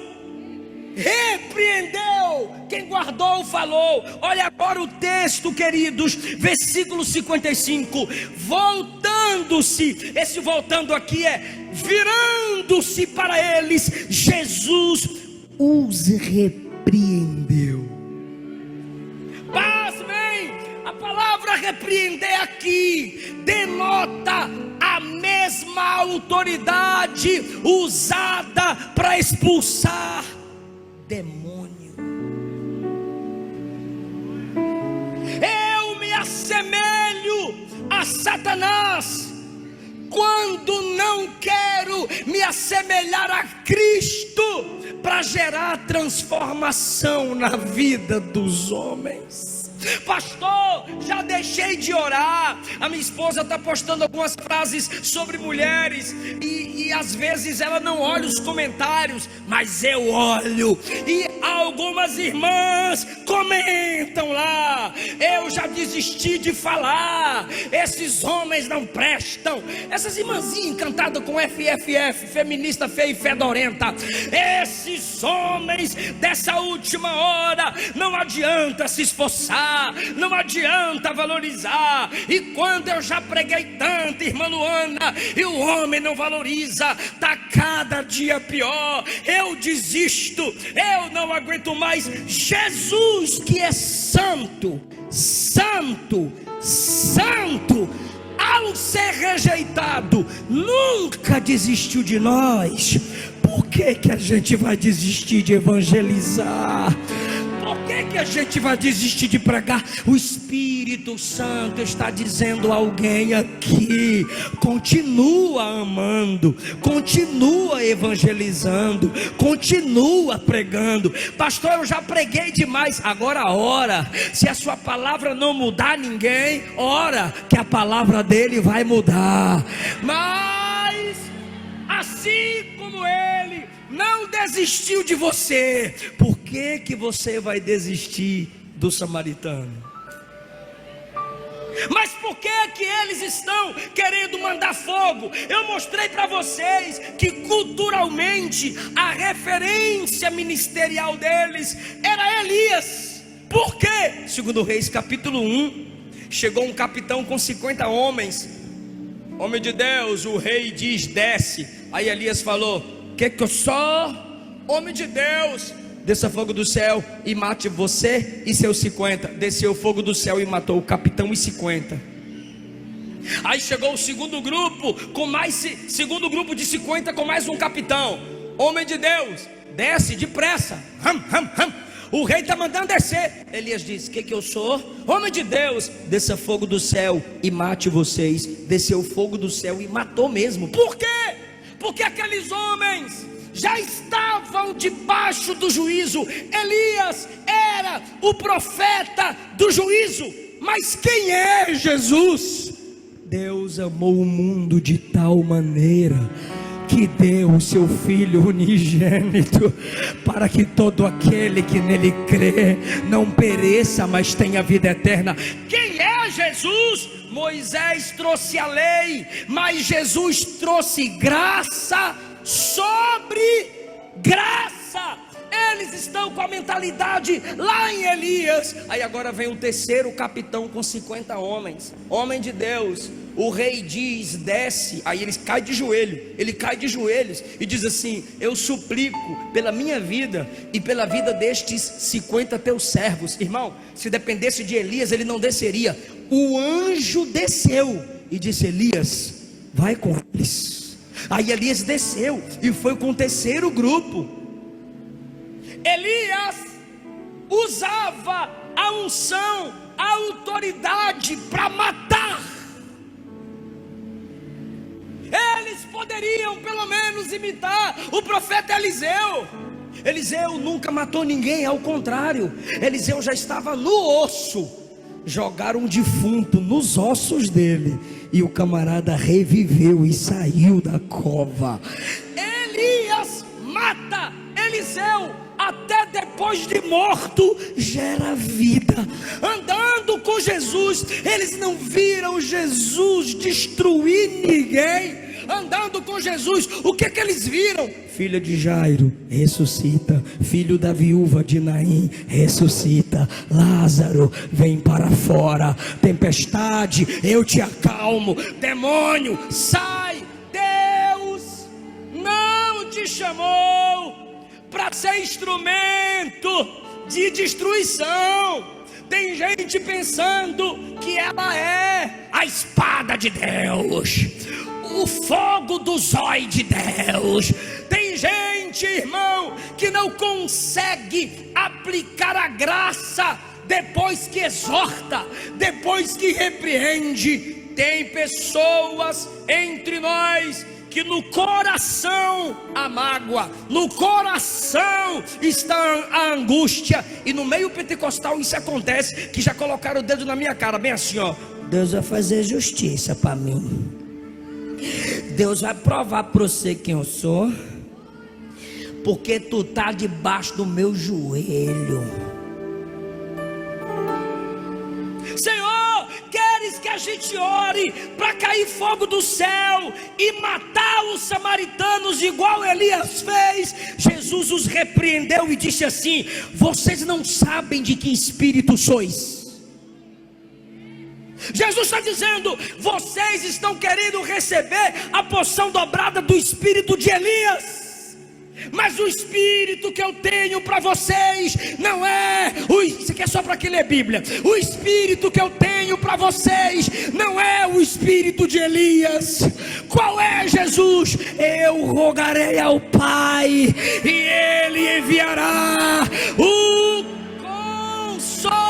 Repreendeu. Quem guardou falou. Olha agora o texto, queridos, versículo 55. Voltando-se, esse voltando aqui é virando-se para eles, Jesus os repreendeu. Pasmem, a palavra repreender aqui denota a mesma autoridade usada para expulsar demônio. Eu me assemelho a Satanás quando não quero me assemelhar a Cristo para gerar transformação na vida dos homens. Pastor, já deixei de orar. A minha esposa está postando algumas frases sobre mulheres e às vezes ela não olha os comentários, mas eu olho, e algumas irmãs comentam lá: eu já desisti de falar, esses homens não prestam. Essas irmãzinhas encantadas com FFF, feminista feia e fedorenta, esses homens dessa última hora, não adianta se esforçar, não adianta valorizar. E quando eu já preguei tanto, irmã Luana, e o homem não valoriza, está cada dia pior. Eu desisto, eu não aguento mais. Jesus, que é santo, santo, santo, ao ser rejeitado, nunca desistiu de nós. Por que a gente vai desistir de evangelizar? Por que a gente vai desistir de pregar? O Espírito Santo está dizendo a alguém aqui: continua amando, continua evangelizando, continua pregando. Pastor, eu já preguei demais. Agora ora. Se a sua palavra não mudar ninguém, ora que a palavra dele vai mudar. Mas assim como ele não desistiu de você, por que você vai desistir do samaritano? Mas por que eles estão querendo mandar fogo? Eu mostrei para vocês que culturalmente a referência ministerial deles era Elias. Por quê? Segundo Reis capítulo 1, chegou um capitão com 50 homens. Homem de Deus, o rei diz: desce. Aí Elias falou: que eu sou homem de Deus, desça fogo do céu e mate você e seus 50. Desceu fogo do céu e matou o capitão e 50. Aí chegou o segundo grupo segundo grupo de 50 com mais um capitão. Homem de Deus, desce depressa. O rei está mandando descer. Elias diz: que eu sou? Homem de Deus, desça fogo do céu e mate vocês. Desceu fogo do céu e matou mesmo. Por quê? Porque aqueles homens já estavam debaixo do juízo. Elias era o profeta do juízo. Mas quem é Jesus? Deus amou o mundo de tal maneira que deu o seu Filho unigênito, para que todo aquele que nele crê não pereça, mas tenha vida eterna. Quem é Jesus? Moisés trouxe a lei, mas Jesus trouxe graça sobre graça. Eles estão com a mentalidade lá em Elias. Aí agora vem um terceiro capitão com 50 homens, homem de Deus. O rei diz, desce. Aí ele cai de joelho, ele cai de joelhos e diz assim: eu suplico pela minha vida e pela vida destes 50 teus servos. Irmão, se dependesse de Elias, ele não desceria. O anjo desceu e disse: Elias, vai com eles. Aí Elias desceu e foi com o terceiro grupo. Elias usava a unção, a autoridade para matar. Eles poderiam pelo menos imitar o profeta Eliseu. Eliseu nunca matou ninguém, ao contrário, Eliseu já estava no osso. Jogaram um defunto nos ossos dele e o camarada reviveu e saiu da cova. Elias mata, Eliseu até depois de morto gera vida. Andando com Jesus, eles não viram Jesus destruir ninguém. Andando com Jesus, o que eles viram? Filha de Jairo, ressuscita. Filho da viúva de Naim, ressuscita. Lázaro, vem para fora. Tempestade, eu te acalmo. Demônio, sai. Deus não te chamou para ser instrumento de destruição. Tem gente pensando que ela é a espada de Deus, o fogo do zóio de Deus. Tem gente, irmão, que não consegue aplicar a graça depois que exorta, depois que repreende. Tem pessoas entre nós que no coração a mágoa, no coração está a angústia. E no meio pentecostal isso acontece, que já colocaram o dedo na minha cara, bem assim, ó: Deus vai fazer justiça para mim, Deus vai provar para você quem eu sou, porque tu tá debaixo do meu joelho. Senhor, queres que a gente ore para cair fogo do céu e matar os samaritanos igual Elias fez? Jesus os repreendeu e disse assim: vocês não sabem de que espírito sois. Jesus está dizendo: vocês estão querendo receber a porção dobrada do espírito de Elias. Mas o espírito que eu tenho para vocês não é isso aqui é só para quem lê Bíblia. O espírito que eu tenho para vocês não é o espírito de Elias. Qual é, Jesus? Eu rogarei ao Pai e Ele enviará o Consolador.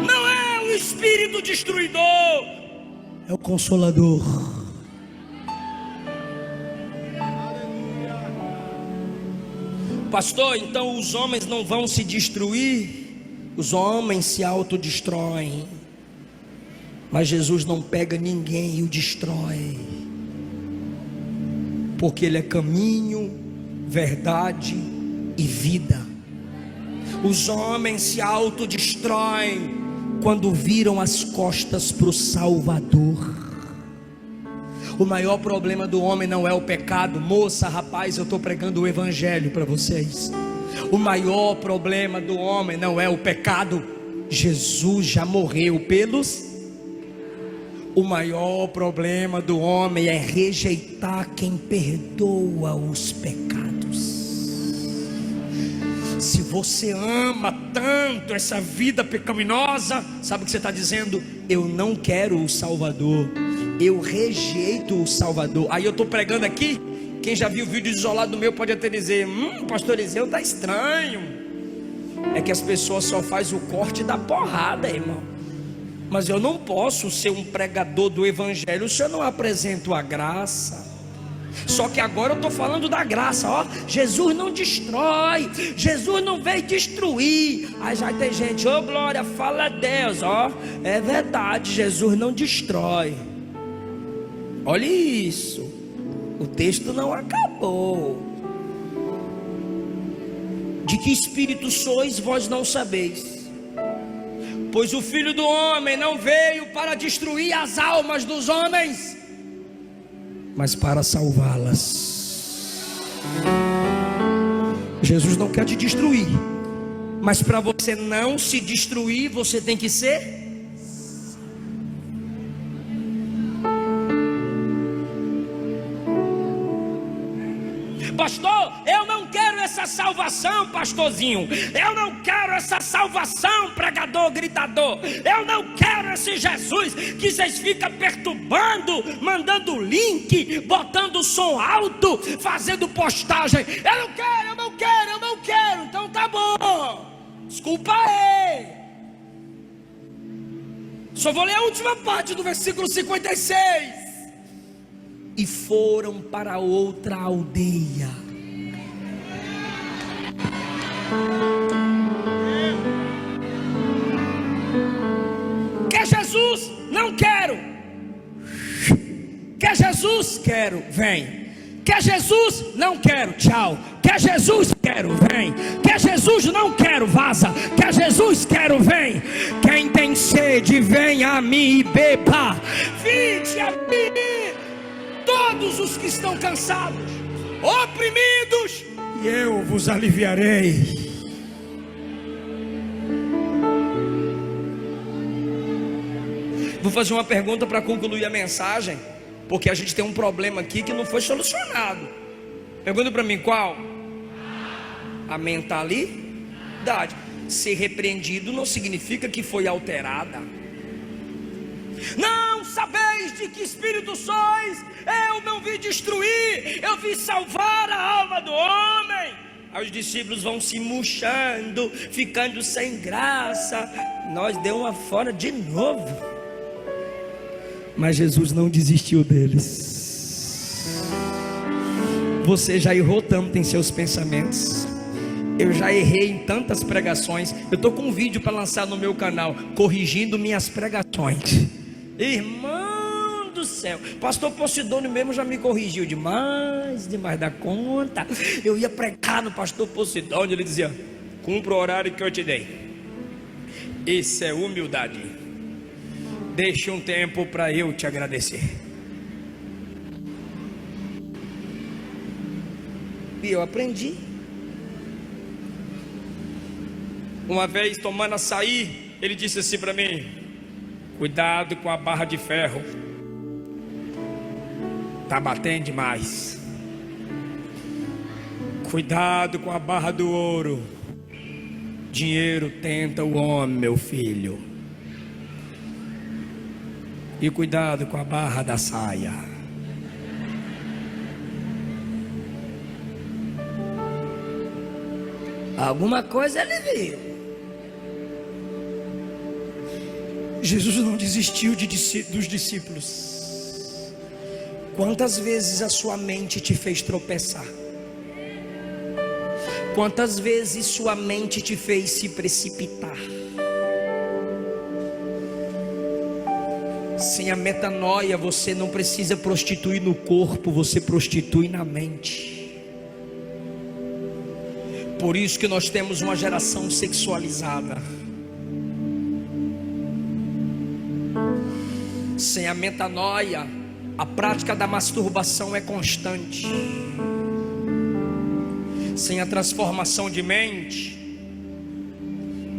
Não é o espírito destruidor, é o Consolador. Pastor, então os homens não vão se destruir? Os homens se autodestroem, mas Jesus não pega ninguém e o destrói, porque Ele é caminho, verdade e vida. Os homens se autodestroem quando viram as costas para o Salvador. O maior problema do homem não é o pecado. Moça, rapaz, eu estou pregando o evangelho para vocês. O maior problema do homem não é o pecado. Jesus já morreu pelos. O maior problema do homem é rejeitar quem perdoa os pecados. Se você ama tanto essa vida pecaminosa, sabe o que você está dizendo? Eu não quero o Salvador, eu rejeito o Salvador. Aí eu estou pregando aqui. Quem já viu o vídeo isolado meu pode até dizer: pastor Eliseu está estranho. É que as pessoas só fazem o corte da porrada, irmão. Mas eu não posso ser um pregador do evangelho se eu não apresento a graça. Só que agora eu estou falando da graça, ó. Jesus não destrói, Jesus não veio destruir. Aí já tem gente, ô glória, fala a Deus, ó. É verdade, Jesus não destrói. Olha isso, o texto não acabou. De que espírito sois, vós não sabeis, pois o Filho do Homem não veio para destruir as almas dos homens, mas para salvá-las. Jesus não quer te destruir, mas para você não se destruir, você tem que ser. Pastor, eu não quero essa salvação, pastorzinho. Eu não quero essa salvação, pregador, gritador. Eu não quero esse Jesus que vocês ficam perturbando, mandando link, botando som alto, fazendo postagem. Eu não quero, eu não quero, eu não quero. Então tá bom, desculpa aí. Só vou ler a última parte do versículo 56. E foram para outra aldeia. Quer Jesus? Não quero. Quer Jesus? Quero, vem. Quer Jesus? Não quero, tchau. Quer Jesus? Quero, vem. Quer Jesus? Não quero, vaza. Quer Jesus? Quero, vem. Quem tem sede, vem a mim e beba. Vinde a mim, todos os que estão cansados, oprimidos, e eu vos aliviarei. Vou fazer uma pergunta para concluir a mensagem, porque a gente tem um problema aqui que não foi solucionado. Pergunta para mim qual? A mentalidade. Ser repreendido não significa que foi alterada. Não sabeis de que espírito sois? Eu não vim destruir, eu vim salvar a alma do homem. Aí os discípulos vão se murchando, ficando sem graça. Nós deu uma fora de novo. Mas Jesus não desistiu deles. Você já errou tanto em seus pensamentos. Eu já errei em tantas pregações. Eu estou com um vídeo para lançar no meu canal, corrigindo minhas pregações. Irmão do céu, pastor Posidônio mesmo já me corrigiu demais da conta. Eu ia pregar no pastor Posidônio, ele dizia: cumpra o horário que eu te dei. Isso é humildade. Deixe um tempo para eu te agradecer. E eu aprendi. Uma vez tomando açaí, ele disse assim para mim: cuidado com a barra de ferro, tá batendo demais. Cuidado com a barra do ouro, dinheiro tenta o homem, meu filho. E cuidado com a barra da saia. Alguma coisa ele viu. Jesus não desistiu dos discípulos. Quantas vezes a sua mente te fez tropeçar? Quantas vezes sua mente te fez se precipitar? Sem a metanoia você não precisa prostituir no corpo, você prostitui na mente. Por isso que nós temos uma geração sexualizada. Sem a metanoia, a prática da masturbação é constante. Sem a transformação de mente,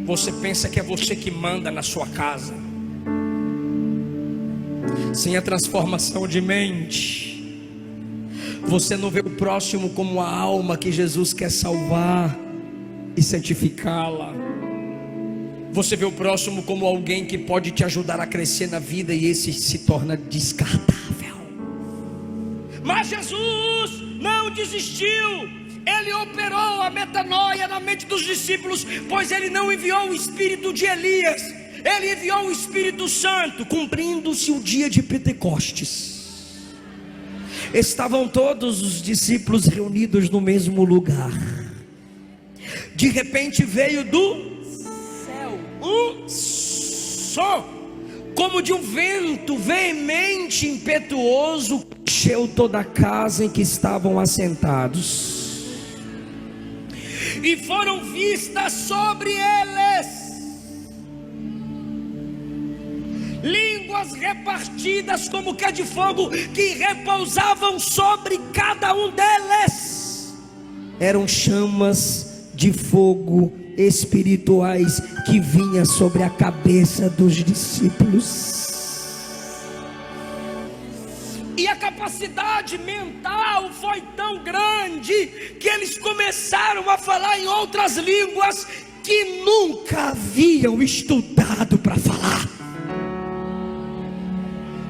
você pensa que é você que manda na sua casa. Sem a transformação de mente, você não vê o próximo como a alma que Jesus quer salvar e santificá-la. Você vê o próximo como alguém que pode te ajudar a crescer na vida, e esse se torna descartável. Mas Jesus não desistiu. Ele operou a metanoia na mente dos discípulos, pois ele não enviou o espírito de Elias, ele enviou o Espírito Santo. Cumprindo-se o dia de Pentecostes, Estavam todos os discípulos reunidos no mesmo lugar. De repente veio do céu um som, como de um vento veemente, impetuoso, encheu toda a casa em que estavam assentados. E foram vistas sobre eles línguas repartidas como que de fogo, que repousavam sobre cada um deles. Eram chamas de fogo espirituais que vinha sobre a cabeça dos discípulos. E a capacidade mental foi tão grande que eles começaram a falar em outras línguas que nunca haviam estudado para falar.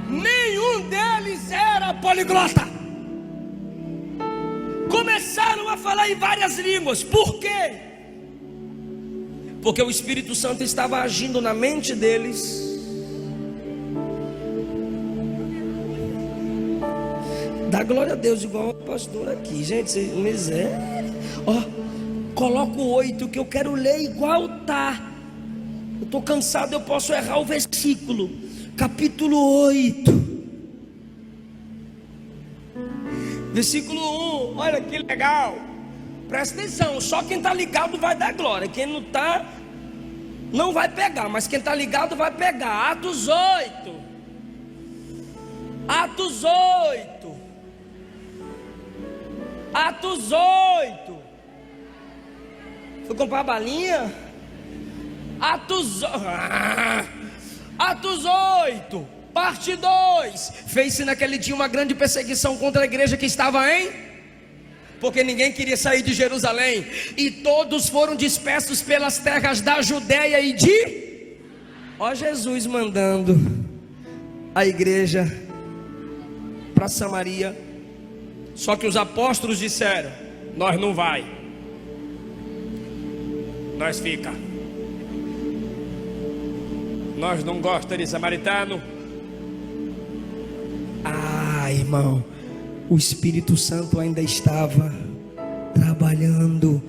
Nenhum deles era poliglota. Começaram a falar em várias línguas. Por quê? Porque o Espírito Santo estava agindo na mente deles. Dá glória a Deus igual o pastor aqui, gente. Miséria. Ó, coloca o 8 que eu quero ler igual tá. Eu estou cansado, eu posso errar o versículo. Capítulo 8, versículo 1. Olha que legal. Presta atenção, só quem está ligado vai dar glória. Quem não está, não vai pegar. Mas quem está ligado vai pegar. Atos 8. Atos 8. Atos 8. Foi comprar a balinha? Atos 8, parte 2. Fez-se naquele dia uma grande perseguição contra a igreja que estava porque ninguém queria sair de Jerusalém, e todos foram dispersos pelas terras da Judéia e de... Ó Jesus mandando a igreja para Samaria. Só que os apóstolos disseram: nós não vai, nós fica. Nós não gostamos de samaritano. Ah, irmão, o Espírito Santo ainda estava trabalhando,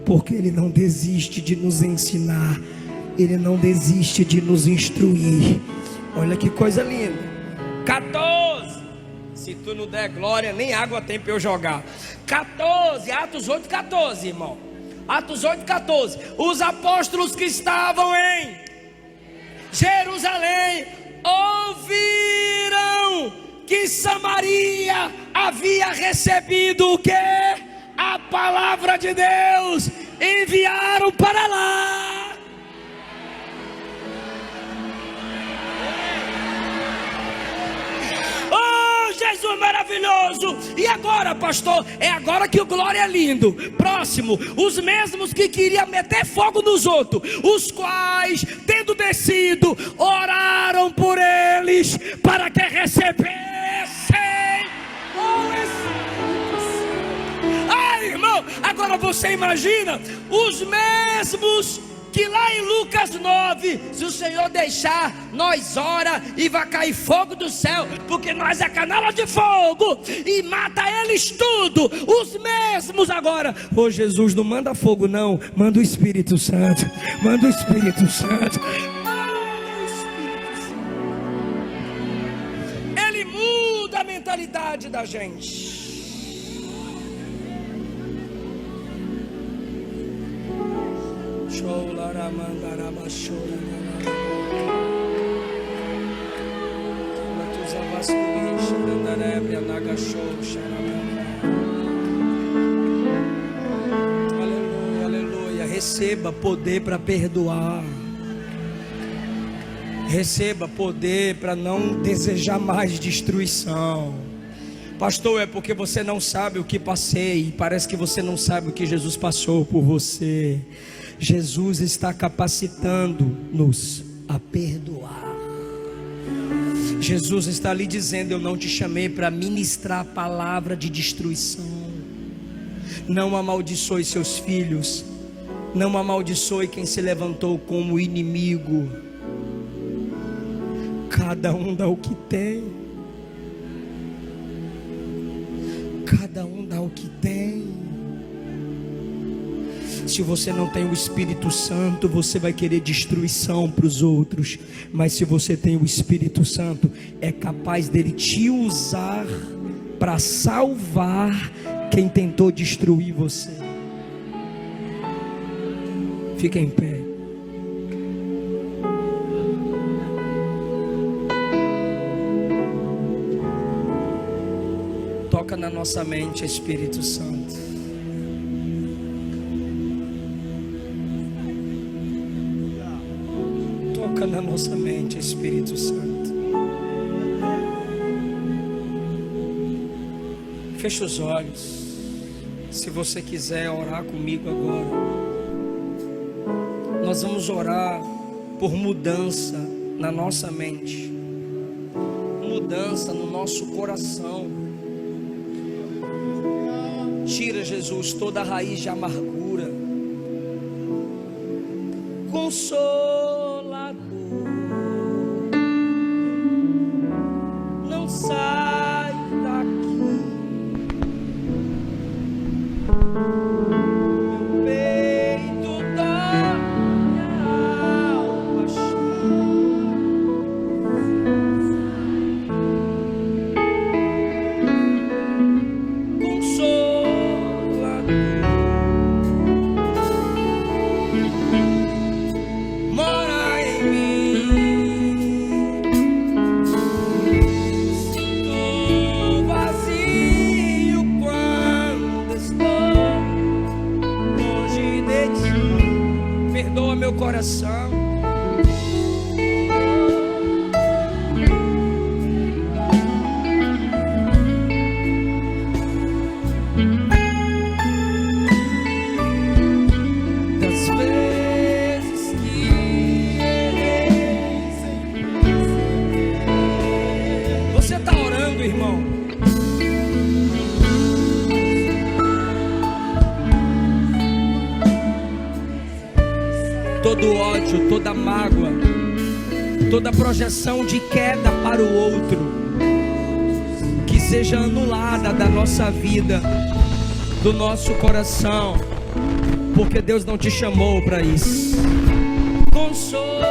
porque Ele não desiste de nos ensinar, Ele não desiste de nos instruir. Olha que coisa linda. 14. Se tu não der glória, nem água tem para eu jogar. 14, Atos 8, 14, irmão. Atos 8, 14. Os apóstolos que estavam em Jerusalém ouviram que Samaria havia recebido o que? A palavra de Deus. Enviaram para lá. Oh, Jesus maravilhoso. E agora, pastor? É agora que o glória é lindo. Próximo, os mesmos que queriam meter fogo nos outros, os quais, tendo descido, oraram por eles para que recebessem o Espírito Santo. Ah, irmão, agora você imagina os mesmos que lá em Lucas 9, se o Senhor deixar, nós ora e vai cair fogo do céu, porque nós é canela de fogo e mata eles tudo. Os mesmos agora: ô Jesus, não manda fogo não, manda o Espírito Santo, manda o Espírito Santo. Ele muda a mentalidade da gente. Aleluia, aleluia. Receba poder para perdoar. Receba poder para não desejar mais destruição. Pastor, é porque você não sabe o que passei. Parece que você não sabe o que Jesus passou por você. Jesus está capacitando-nos a perdoar. Jesus está lhe dizendo: eu não te chamei para ministrar a palavra de destruição. Não amaldiçoe seus filhos. Não amaldiçoe quem se levantou como inimigo. Cada um dá o que tem. Cada um dá o que tem. Se você não tem o Espírito Santo, você vai querer destruição para os outros. Mas se você tem o Espírito Santo, é capaz dele te usar para salvar quem tentou destruir você. Fica em pé. Toca na nossa mente, Espírito Santo. Toca na nossa mente, Espírito Santo. Fecha os olhos. Se você quiser orar comigo agora, nós vamos orar por mudança na nossa mente, mudança no nosso coração. Tira, Jesus, toda a raiz de amargura. Consolador, não sai daqui. Meu peito dói, minha alma mora em mim. Sinto vazio quando estou longe de ti. Perdoa meu coração. Irmão, todo ódio, toda mágoa, toda projeção de queda para o outro, que seja anulada da nossa vida, do nosso coração, porque Deus não te chamou para isso. Consolador,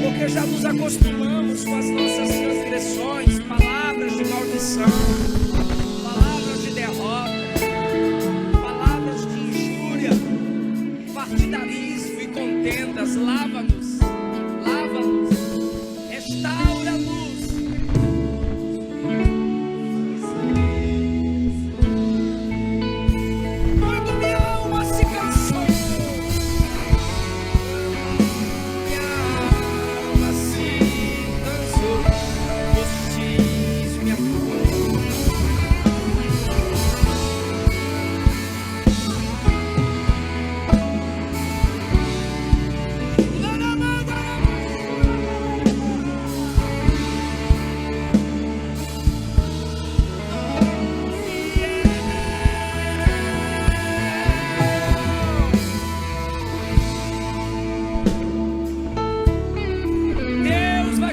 porque já nos acostumamos com as nossas transgressões, palavras de maldição, palavras de derrota, palavras de injúria, partidarismo e contendas. Lava-nos, lava-nos, restaura-nos.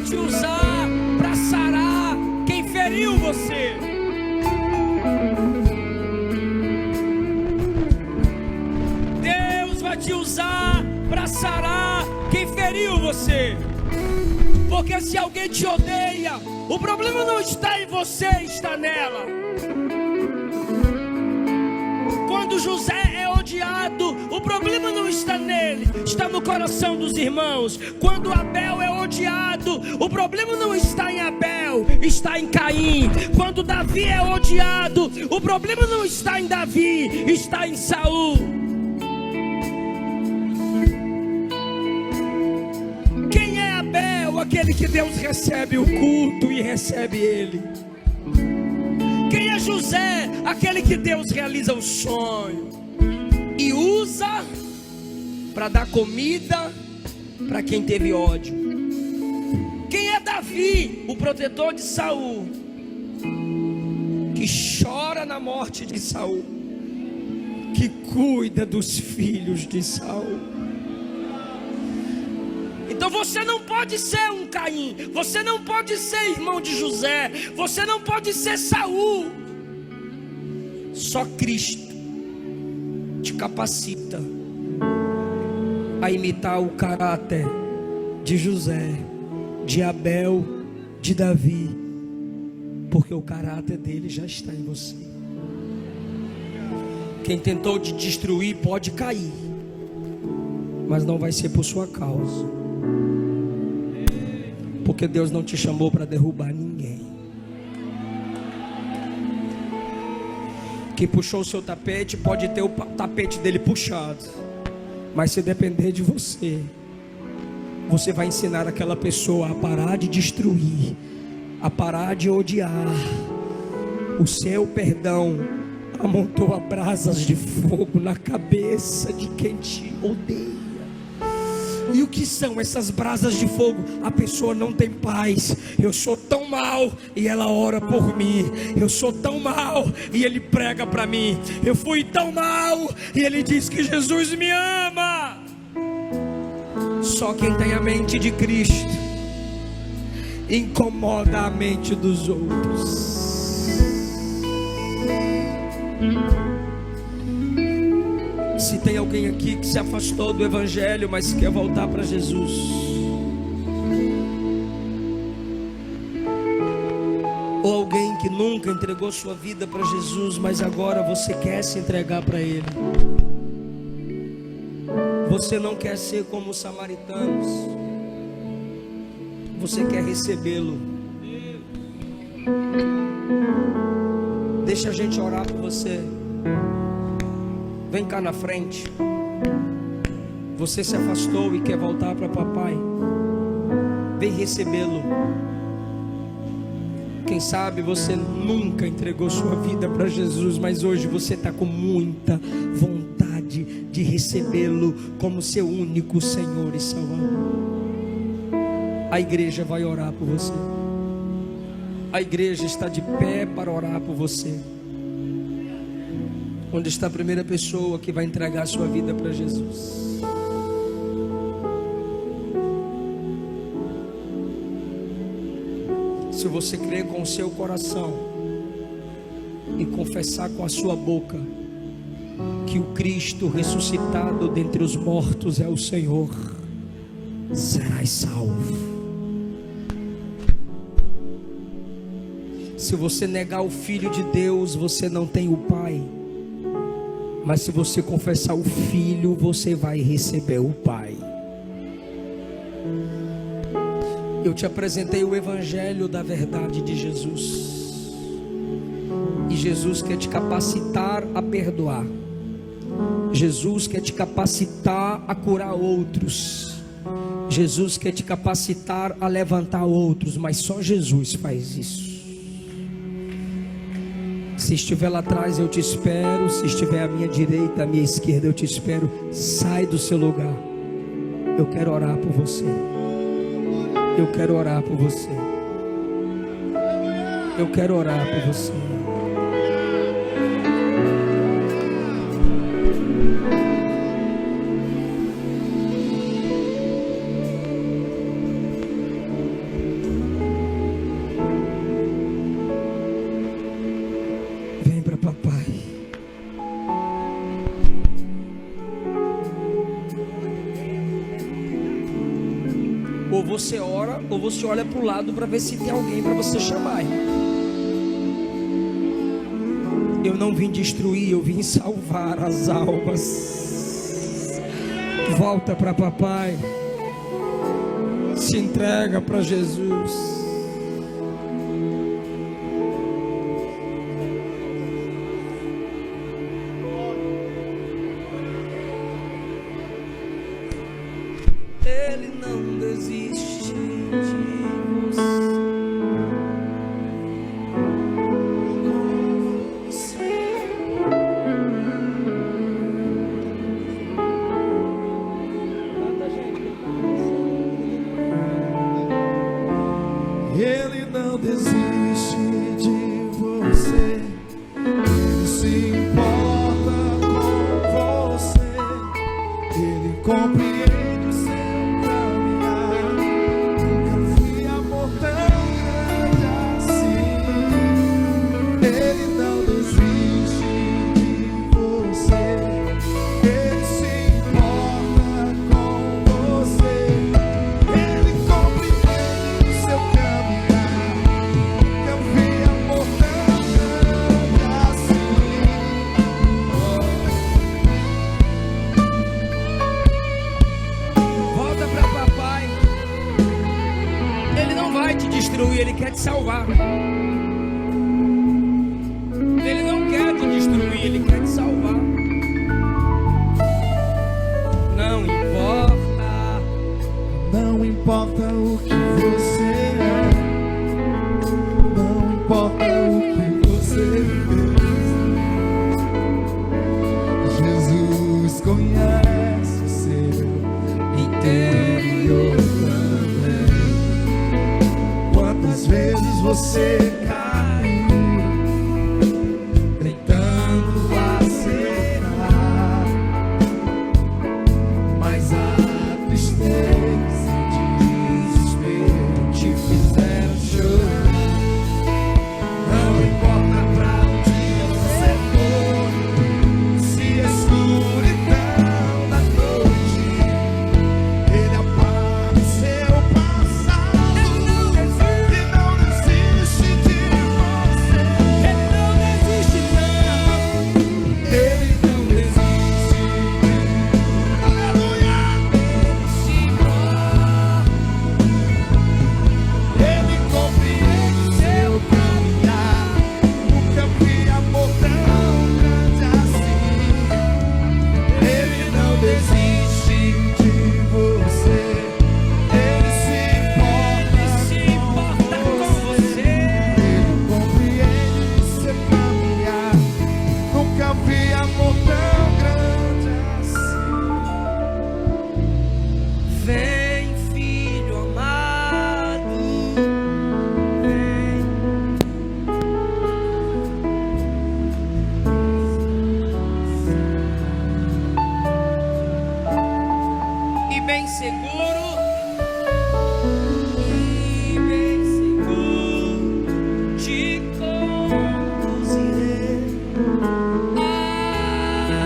Te usar para sarar quem feriu você. Deus vai te usar para sarar quem feriu você. Porque se alguém te odeia, o problema não está em você, está nela. Quando José é odiado, o problema não está nele, está no coração dos irmãos. Quando Abel é odiado, o problema não está em Abel, está em Caim. Quando Davi é odiado, o problema não está em Davi, está em Saul. Quem é Abel? aquele que Deus recebe o culto e recebe ele? Quem é José? Aquele que Deus realiza o sonho e usa para dar comida para quem teve ódio. Quem é Davi? O protetor de Saul, que chora na morte de Saul, que cuida dos filhos de Saul. Então você não pode ser um Caim, você não pode ser irmão de José, você não pode ser Saul. Só Cristo te capacita a imitar o caráter de José, de Abel, de Davi, porque o caráter dele já está em você. Quem tentou te destruir pode cair, mas não vai ser por sua causa, porque Deus não te chamou para derrubar ninguém. Quem puxou o seu tapete pode ter o tapete dele puxado, mas se depender de você, você vai ensinar aquela pessoa a parar de destruir, a parar de odiar. O seu perdão amontoa brasas de fogo na cabeça de quem te odeia. E o que são essas brasas de fogo? A pessoa não tem paz. Eu sou tão mal e ela ora por mim. Eu sou tão mal e ele prega para mim. Eu fui tão mal e ele diz que Jesus me ama. Só quem tem a mente de Cristo incomoda a mente dos outros. Se tem alguém aqui que se afastou do Evangelho, mas quer voltar para Jesus, ou alguém que nunca entregou sua vida para Jesus, mas agora você quer se entregar para Ele, você não quer ser como os samaritanos, você quer recebê-lo. Deixa a gente orar por você. Vem cá na frente. Você se afastou e quer voltar para papai. Vem recebê-lo. Quem sabe você nunca entregou sua vida para Jesus, mas hoje você está com muita vontade de recebê-lo como seu único Senhor e Salvador. A igreja vai orar por você. A igreja está de pé para orar por você. Onde está a primeira pessoa que vai entregar sua vida para Jesus? Se você crer com o seu coração e confessar com a sua boca que o Cristo ressuscitado dentre os mortos é o Senhor, serás salvo. Se você negar o Filho de Deus, você não tem o Pai. Mas se você confessar o Filho, você vai receber o Pai. Eu te apresentei o Evangelho da verdade de Jesus. E Jesus quer te capacitar a perdoar. Jesus quer te capacitar a curar outros. Jesus quer te capacitar a levantar outros. Mas só Jesus faz isso. Se estiver lá atrás, eu te espero. Se estiver à minha direita, à minha esquerda, eu te espero. Sai do seu lugar. Eu quero orar por você. Eu quero orar por você. Eu quero orar por você. Ou você ora, ou você olha para o lado para ver se tem alguém para você chamar. Eu não vim destruir, eu vim salvar as almas. Volta para papai. Se entrega para Jesus. Ele não desiste de Ele não desiste de você. Ele se importa com você. Ele compreende o seu caminhar. Nunca vi amor tão grande assim. Ele não desiste de você. Ele se importa com você. Ele compreende o seu caminhar. Nunca vi amor tão grande assim. Volta para papai. Ele não vai te destruir, ele quer te salvar. Ele não quer te destruir, ele quer te salvar. Não importa. Não importa o que você é, não importa o que você fez. Jesus conhece o seu interior também. Quantas vezes você caiu tentando acertar, mas a tristeza e desespero te fizeram chorar. Não importa pra onde você for, se a escuridão da noite, Ele apaga o seu passado. Ele não desiste de você. Ele não desiste, não. Ele não desiste. Aleluia! Ele compreende o seu caminhar. Nunca vi amor tão grande assim. Ele não desiste de você. Ele se importa com você. Ele compreende o seu caminhar. Nunca vi amor tão grande assim. Vem, filho amado, vem. E bem seguro, te conduzirei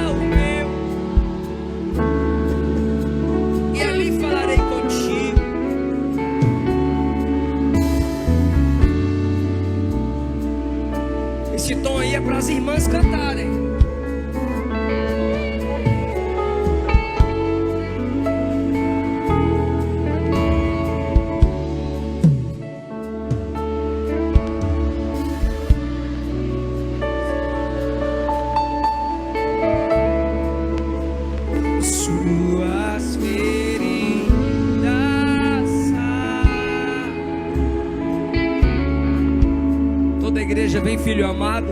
ao meu, e ali falarei contigo. Esse tom aí é para as irmãs cantarem. Suas feridas toda a igreja vem, filho amado.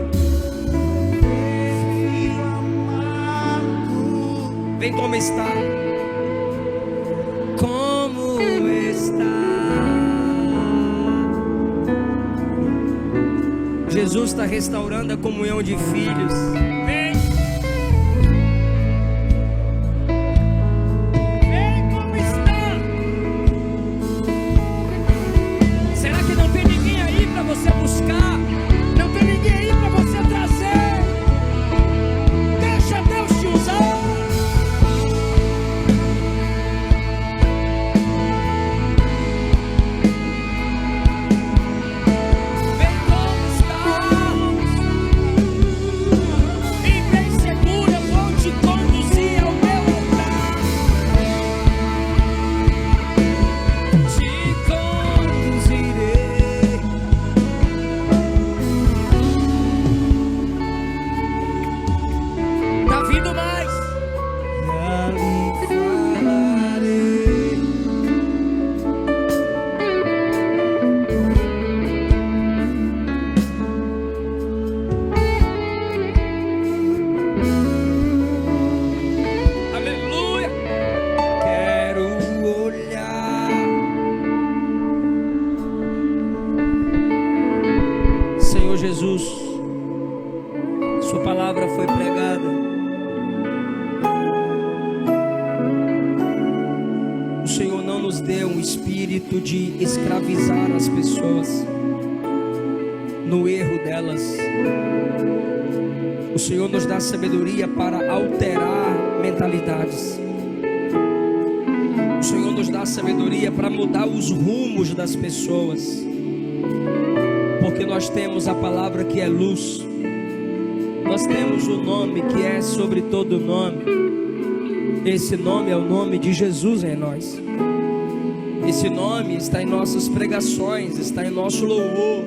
Vem como está. Como está. Jesus está restaurando a comunhão de filhos. Vem. Vem como está. Será que não tem ninguém aí para você buscar? Não tem ninguém aí para você trazer? Deixa Deus te usar. Vem como está. Jesus, Sua palavra foi pregada. O Senhor não nos deu um espírito de escravizar as pessoas no erro delas. O Senhor nos dá sabedoria para alterar mentalidades. O Senhor nos dá sabedoria para mudar os rumos das pessoas, porque nós temos a palavra que é luz, nós temos o nome que é sobre todo nome. Esse nome é o nome de Jesus em nós. Esse nome está em nossas pregações, está em nosso louvor,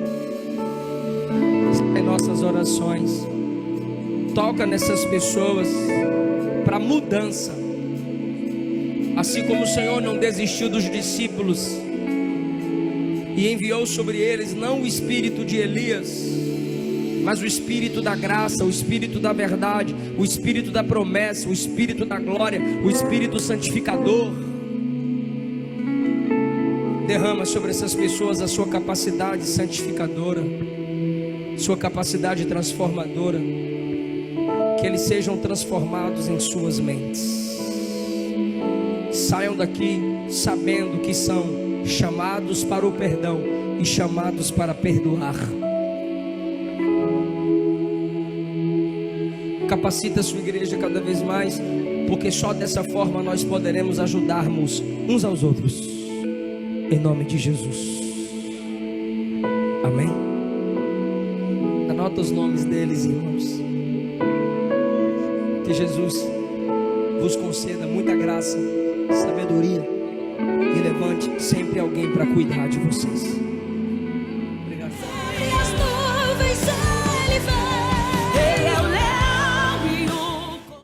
está em nossas orações. Toca nessas pessoas para mudança. Assim como o Senhor não desistiu dos discípulos e enviou sobre eles não o espírito de Elias, mas o espírito da graça, o espírito da verdade, o espírito da promessa, o espírito da glória, o espírito santificador. Derrama sobre essas pessoas a sua capacidade santificadora, sua capacidade transformadora. Que eles sejam transformados em suas mentes. Saiam daqui sabendo que são chamados para o perdão e chamados para perdoar. Capacita a sua igreja cada vez mais, porque só dessa forma nós poderemos ajudarmos uns aos outros. Em nome de Jesus. Amém. Anota os nomes deles, irmãos. Que Jesus vos conceda muita graça, sabedoria e levante sempre alguém para cuidar de vocês.